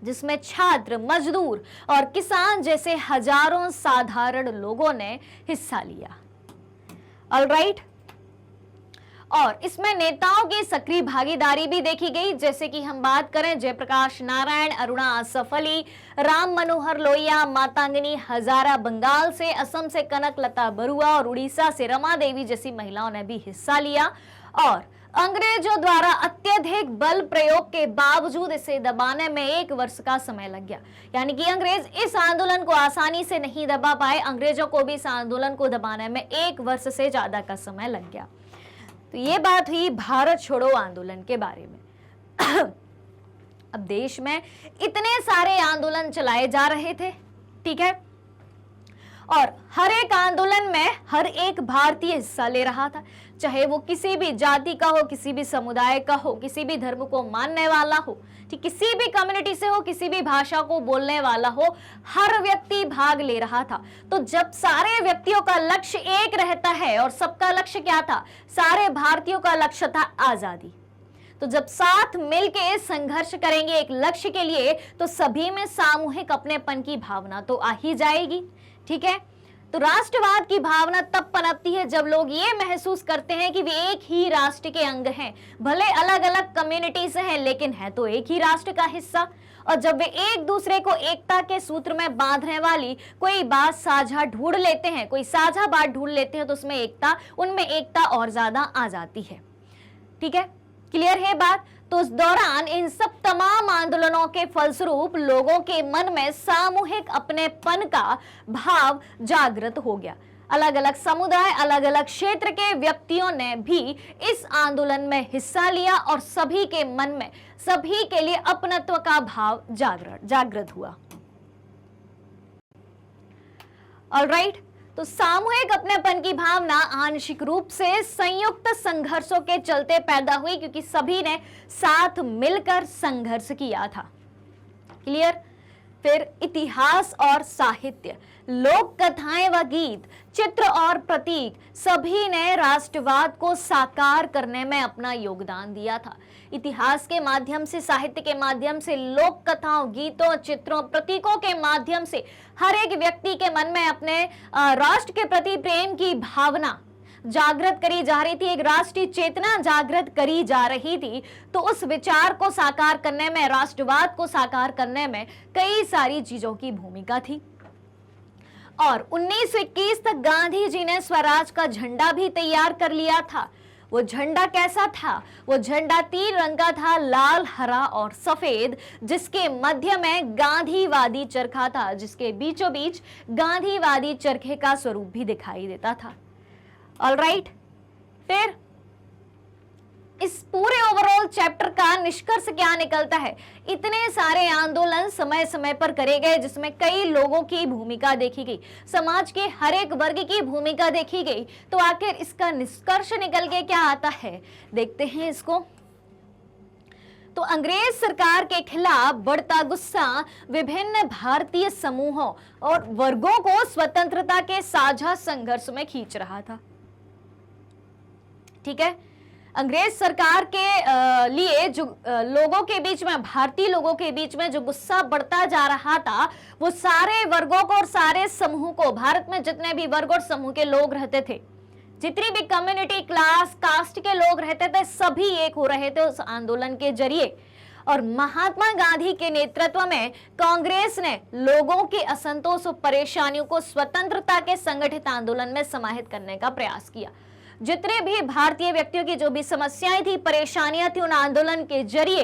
जिसमें छात्र, मजदूर और किसान जैसे हजारों साधारण लोगों ने हिस्सा लिया। ऑलराइट, और इसमें नेताओं की सक्रिय भागीदारी भी देखी गई। जैसे कि हम बात करें जयप्रकाश नारायण, अरुणा असफ अली, राम मनोहर लोहिया, मातंगिनी हजारा बंगाल से, असम से कनक लता बरुआ और उड़ीसा से रमा देवी जैसी महिलाओं ने भी हिस्सा लिया। और अंग्रेजों द्वारा अत्यधिक बल प्रयोग के बावजूद इसे दबाने में 1 वर्ष का समय लग गया। यानी कि अंग्रेज इस आंदोलन को आसानी से नहीं दबा पाए, अंग्रेजों को भी इस आंदोलन को दबाने में 1 वर्ष से ज्यादा का समय लग गया। तो ये बात हुई भारत छोड़ो आंदोलन के बारे में। अब देश में इतने सारे आंदोलन चलाए जा रहे थे, ठीक है, और हर एक आंदोलन में हर एक भारतीय हिस्सा ले रहा था, चाहे वो किसी भी जाति का हो, किसी भी समुदाय का हो, किसी भी धर्म को मानने वाला हो, ठीक, किसी भी कम्युनिटी से हो, किसी भी भाषा को बोलने वाला हो, हर व्यक्ति भाग ले रहा था। तो जब सारे व्यक्तियों का लक्ष्य एक रहता है, और सबका लक्ष्य क्या था? सारे भारतीयों का लक्ष्य था आजादी। तो जब साथ मिलके संघर्ष करेंगे एक लक्ष्य के लिए, तो सभी में सामूहिक अपनेपन की भावना तो आ ही जाएगी, ठीक है। तो राष्ट्रवाद की भावना तब पनपती है जब लोग ये महसूस करते हैं कि वे एक ही राष्ट्र के अंग हैं, भले अलग अलग कम्युनिटी से हैं, लेकिन है तो एक ही राष्ट्र का हिस्सा। और जब वे एक दूसरे को एकता के सूत्र में बांधने वाली कोई बात साझा ढूंढ लेते हैं, कोई साझा बात ढूंढ लेते हैं, तो उनमें एकता और ज्यादा आ जाती है, ठीक है। क्लियर है बात? तो उस दौरान इन सब तमाम आंदोलनों के फलस्वरूप लोगों के मन में सामूहिक अपनेपन का भाव जागृत हो गया। अलग अलग समुदाय, अलग अलग क्षेत्र के व्यक्तियों ने भी इस आंदोलन में हिस्सा लिया और सभी के मन में सभी के लिए अपनत्व का भाव जागृत हुआ। ऑलराइट, तो सामूहिक अपनेपन की भावना आंशिक रूप से संयुक्त संघर्षों के चलते पैदा हुई, क्योंकि सभी ने साथ मिलकर संघर्ष किया था। क्लियर? फिर इतिहास और साहित्य, लोक कथाएं व गीत, चित्र और प्रतीक, सभी ने राष्ट्रवाद को साकार करने में अपना योगदान दिया था। इतिहास के माध्यम से, साहित्य के माध्यम से, लोक कथाओं, गीतों, चित्रों, प्रतीकों के माध्यम से हर एक व्यक्ति के मन में अपने राष्ट्र के प्रति प्रेम की भावना जागृत करी जा रही थी, एक राष्ट्रीय चेतना जागृत करी जा रही थी। तो उस विचार को साकार करने में, राष्ट्रवाद को साकार करने में कई सारी चीजों की भूमिका थी। और 1921 तक गांधी जी ने स्वराज का झंडा भी तैयार कर लिया था। वो झंडा कैसा था? वो झंडा 3 रंग का था, लाल, हरा और सफेद, जिसके मध्य में गांधीवादी चरखा था, जिसके बीचों बीच गांधीवादी चरखे का स्वरूप भी दिखाई देता था। ऑलराइट, फिर इस पूरे ओवरऑल चैप्टर का निष्कर्ष क्या निकलता है? इतने सारे आंदोलन समय समय पर करे गए, जिसमें कई लोगों की भूमिका देखी गई, समाज के हर एक वर्ग की भूमिका देखी गई। तो आखिर इसका निष्कर्ष निकल के क्या आता है, देखते हैं इसको। तो अंग्रेज सरकार के खिलाफ बढ़ता गुस्सा विभिन्न भारतीय समूहों और वर्गों को स्वतंत्रता के साझा संघर्ष में खींच रहा था। ठीक है, अंग्रेज सरकार के लिए जो लोगों के बीच में, भारतीय लोगों के बीच में जो गुस्सा बढ़ता जा रहा था, वो सारे वर्गों को और सारे समूह को, भारत में जितने भी वर्ग और समूह के लोग रहते थे, जितनी भी कम्युनिटी, क्लास, कास्ट के लोग रहते थे, सभी एक हो रहे थे उस आंदोलन के जरिए। और महात्मा गांधी के नेतृत्व में कांग्रेस ने लोगों के असंतोष और परेशानियों को स्वतंत्रता के संगठित आंदोलन में समाहित करने का प्रयास किया। जितने भी भारतीय व्यक्तियों की जो भी समस्याएं थी, परेशानियां थी, उन आंदोलन के जरिए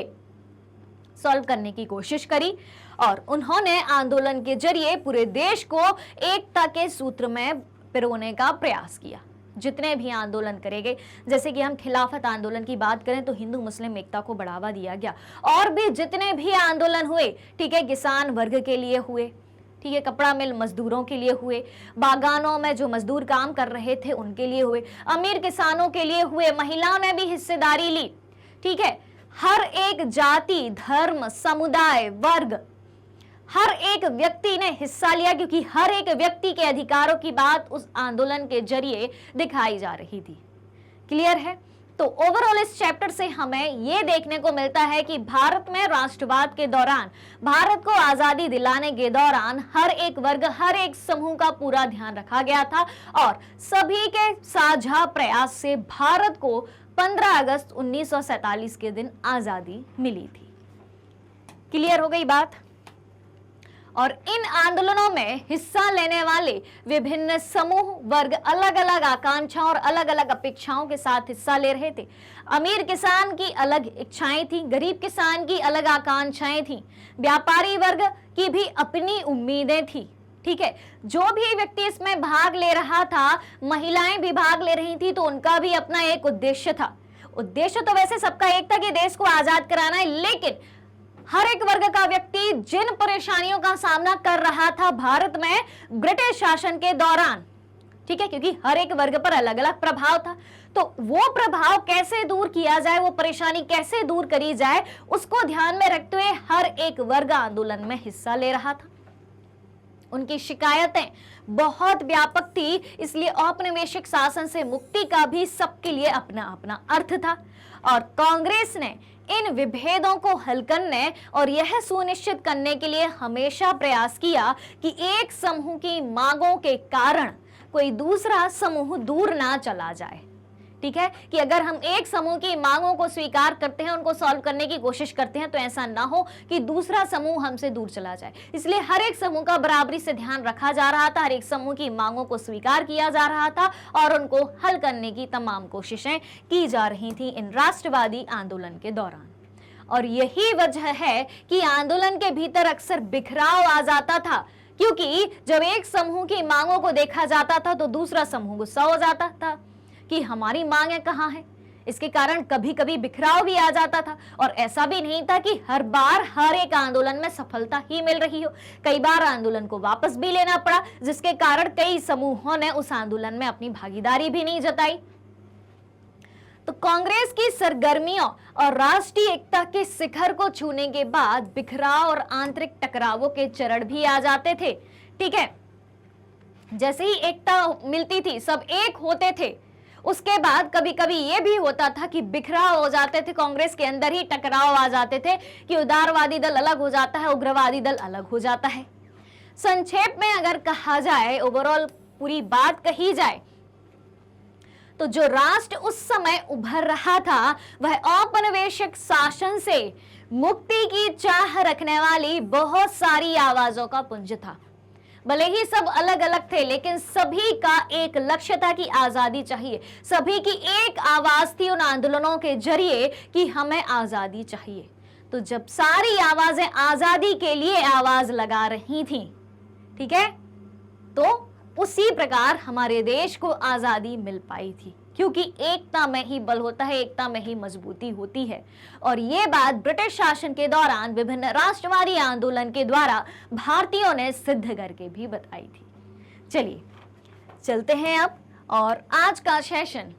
सॉल्व करने की कोशिश करी और उन्होंने आंदोलन के जरिए पूरे देश को एकता के सूत्र में पिरोने का प्रयास किया। जितने भी आंदोलन करे गए, जैसे कि हम खिलाफत आंदोलन की बात करें तो हिंदू मुस्लिम एकता को बढ़ावा दिया गया, और भी जितने भी आंदोलन हुए, ठीक है, किसान वर्ग के लिए हुए, ठीक है, कपड़ा मिल मजदूरों के लिए हुए, बागानों में जो मजदूर काम कर रहे थे उनके लिए हुए, अमीर किसानों के लिए हुए, महिलाओं ने भी हिस्सेदारी ली। ठीक है, हर एक जाति, धर्म, समुदाय, वर्ग, हर एक व्यक्ति ने हिस्सा लिया, क्योंकि हर एक व्यक्ति के अधिकारों की बात उस आंदोलन के जरिए दिखाई जा रही थी। क्लियर है? तो ओवरऑल इस चैप्टर से हमें यह देखने को मिलता है कि भारत में राष्ट्रवाद के दौरान, भारत को आजादी दिलाने के दौरान हर एक वर्ग, हर एक समूह का पूरा ध्यान रखा गया था और सभी के साझा प्रयास से भारत को 15 अगस्त 1947 के दिन आजादी मिली थी। क्लियर हो गई बात? और इन आंदोलनों में हिस्सा लेने वाले विभिन्न समूह, वर्ग अलग अलग आकांक्षाओं और अलग अलग अपेक्षाओं के साथ हिस्सा ले रहे थे। अमीर किसान की अलग इच्छाएं थी, गरीब किसान की अलग आकांक्षाएं थी, व्यापारी वर्ग की भी अपनी उम्मीदें थी। ठीक है, जो भी व्यक्ति इसमें भाग ले रहा था, महिलाएं भी भाग ले रही थी, तो उनका भी अपना एक उद्देश्य था। उद्देश्य तो वैसे सबका एक था कि देश को आजाद कराना है, लेकिन हर एक वर्ग का व्यक्ति जिन परेशानियों का सामना कर रहा था भारत में ब्रिटिश शासन के दौरान, ठीक है, क्योंकि हर एक वर्ग पर अलग अलग प्रभाव था, तो वो प्रभाव कैसे दूर किया जाए, वो परेशानी कैसे दूर करी जाए, उसको ध्यान में रखते हुए हर एक वर्ग आंदोलन में हिस्सा ले रहा था। उनकी शिकायतें बहुत व्यापक थी, इसलिए औपनिवेशिक शासन से मुक्ति का भी सबके लिए अपना अपना अर्थ था और कांग्रेस ने इन विभेदों को हल करने और यह सुनिश्चित करने के लिए हमेशा प्रयास किया कि एक समूह की मांगों के कारण कोई दूसरा समूह दूर ना चला जाए। ठीक है, कि अगर हम एक समूह की मांगों को स्वीकार करते हैं, उनको सॉल्व करने की कोशिश करते हैं, तो ऐसा ना हो कि दूसरा समूह हमसे दूर चला जाए। इसलिए हर एक समूह का बराबरी से ध्यान रखा जा रहा था, हर एक समूह की मांगों को स्वीकार किया जा रहा था और उनको हल करने की तमाम कोशिशें की जा रही थी इन राष्ट्रवादी आंदोलन के दौरान। और यही वजह है कि आंदोलन के भीतर अक्सर बिखराव आ जाता था, क्योंकि जब एक समूह की मांगों को देखा जाता था तो दूसरा समूह गुस्सा हो जाता था कि हमारी मांगें कहाँ हैं। इसके कारण कभी कभी बिखराव भी आ जाता था और ऐसा भी नहीं था कि हर बार हर एक आंदोलन में सफलता ही मिल रही हो। कई बार आंदोलन को वापस भी लेना पड़ा, जिसके कारण कई समूहों ने उस आंदोलन में अपनी भागीदारी भी नहीं जताई। तो कांग्रेस की सरगर्मियों और राष्ट्रीय एकता के शिखर को छूने के बाद बिखराव और आंतरिक टकरावों के चरण भी आ जाते थे। ठीक है, जैसे ही एकता मिलती थी, सब एक होते थे, उसके बाद कभी कभी ये भी होता था कि बिखराव हो जाते थे, कांग्रेस के अंदर ही टकराव आ जाते थे कि उदारवादी दल अलग हो जाता है, उग्रवादी दल अलग हो जाता है। संक्षेप में अगर कहा जाए, ओवरऑल पूरी बात कही जाए, तो जो राष्ट्र उस समय उभर रहा था वह औपनिवेशिक शासन से मुक्ति की चाह रखने वाली बहुत सारी आवाजों का पुंज था। भले ही सब अलग अलग थे, लेकिन सभी का एक लक्ष्य था कि आजादी चाहिए। सभी की एक आवाज थी उन आंदोलनों के जरिए कि हमें आजादी चाहिए। तो जब सारी आवाजें आजादी के लिए आवाज लगा रही थी, ठीक है, तो उसी प्रकार हमारे देश को आजादी मिल पाई थी, क्योंकि एकता में ही बल होता है, एकता में ही मजबूती होती है। और ये बात ब्रिटिश शासन के दौरान विभिन्न राष्ट्रवादी आंदोलन के द्वारा भारतीयों ने सिद्ध करके भी बताई थी। चलिए चलते हैं अब, और आज का सेशन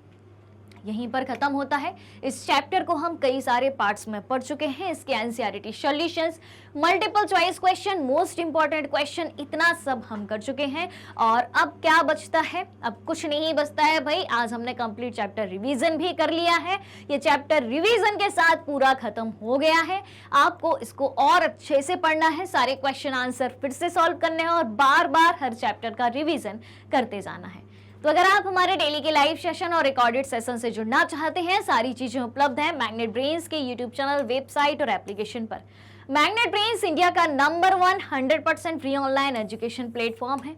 यहीं पर खत्म होता है। इस चैप्टर को हम कई सारे पार्ट्स में पढ़ चुके हैं। इसके NCERT solutions, multiple choice question, most important question, इतना सब हम कर चुके हैं। और अब क्या बचता है? अब कुछ नहीं बचता है भाई। आज हमने कंप्लीट चैप्टर रिवीजन भी कर लिया है। ये चैप्टर रिवीजन के साथ पूरा खत्म हो गया है। आपको इसको और अच्छे से पढ़ना है, सारे क्वेश्चन आंसर फिर से सॉल्व करने हैं और बार बार हर चैप्टर का रिवीजन करते जाना है। तो अगर आप हमारे डेली के लाइव सेशन और रिकॉर्डेड सेशन से जुड़ना चाहते हैं, सारी चीजें उपलब्ध हैं मैग्नेट ब्रेन्स के यूट्यूब चैनल, वेबसाइट और एप्लीकेशन पर। मैग्नेट ब्रेन्स इंडिया का number 1 100% free online education platform है।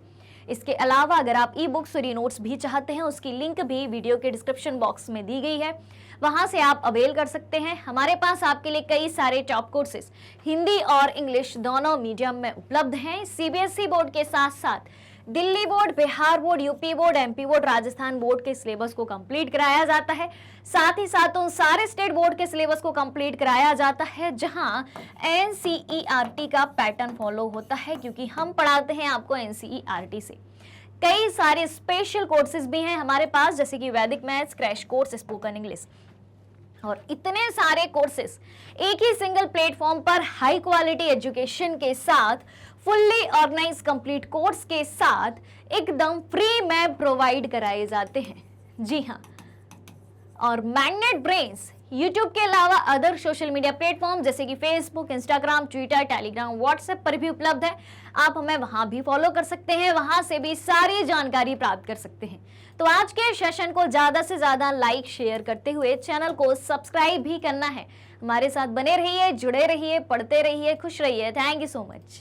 इसके अलावा अगर आप ई बुक्स और ई नोट्स भी चाहते हैं, उसकी लिंक भी वीडियो के डिस्क्रिप्शन बॉक्स में दी गई है, वहां से आप अवेल कर सकते हैं। हमारे पास आपके लिए कई सारे टॉप कोर्सेज हिंदी और इंग्लिश दोनों मीडियम में उपलब्ध हैं। सीबीएसई बोर्ड के साथ साथ Delhi board, Bihar board, UP board, MP board, Rajasthan board के सिलेबस को कंप्लीट कराया जाता है। साथ ही साथ उन सारे स्टेट बोर्ड के सिलेबस को कंप्लीट कराया जाता है जहां एनसीईआरटी का पैटर्न फॉलो होता है, क्योंकि हम पढ़ाते हैं आपको एनसीईआरटी से। कई सारे स्पेशल कोर्सेज भी हैं हमारे पास, जैसे कि वैदिक maths, crash course, spoken English और इतने सारे कोर्सेज एक ही सिंगल प्लेटफॉर्म पर हाई क्वालिटी एजुकेशन के साथ, फुल्ली ऑर्गेनाइज कंप्लीट कोर्स के साथ एकदम फ्री में प्रोवाइड कराए जाते हैं। जी हाँ, और मैग्नेट ब्रेन्स यूट्यूब के अलावा अदर सोशल मीडिया प्लेटफॉर्म जैसे कि Facebook, Instagram, Twitter, Telegram, WhatsApp पर भी उपलब्ध है। आप हमें वहां भी फॉलो कर सकते हैं, वहां से भी सारी जानकारी प्राप्त कर सकते हैं। तो आज के सेशन को ज्यादा से ज्यादा लाइक शेयर करते हुए चैनल को सब्सक्राइब भी करना है। हमारे साथ बने रहिए, जुड़े रहिए, पढ़ते रहिए, खुश रहिए। Thank you so much.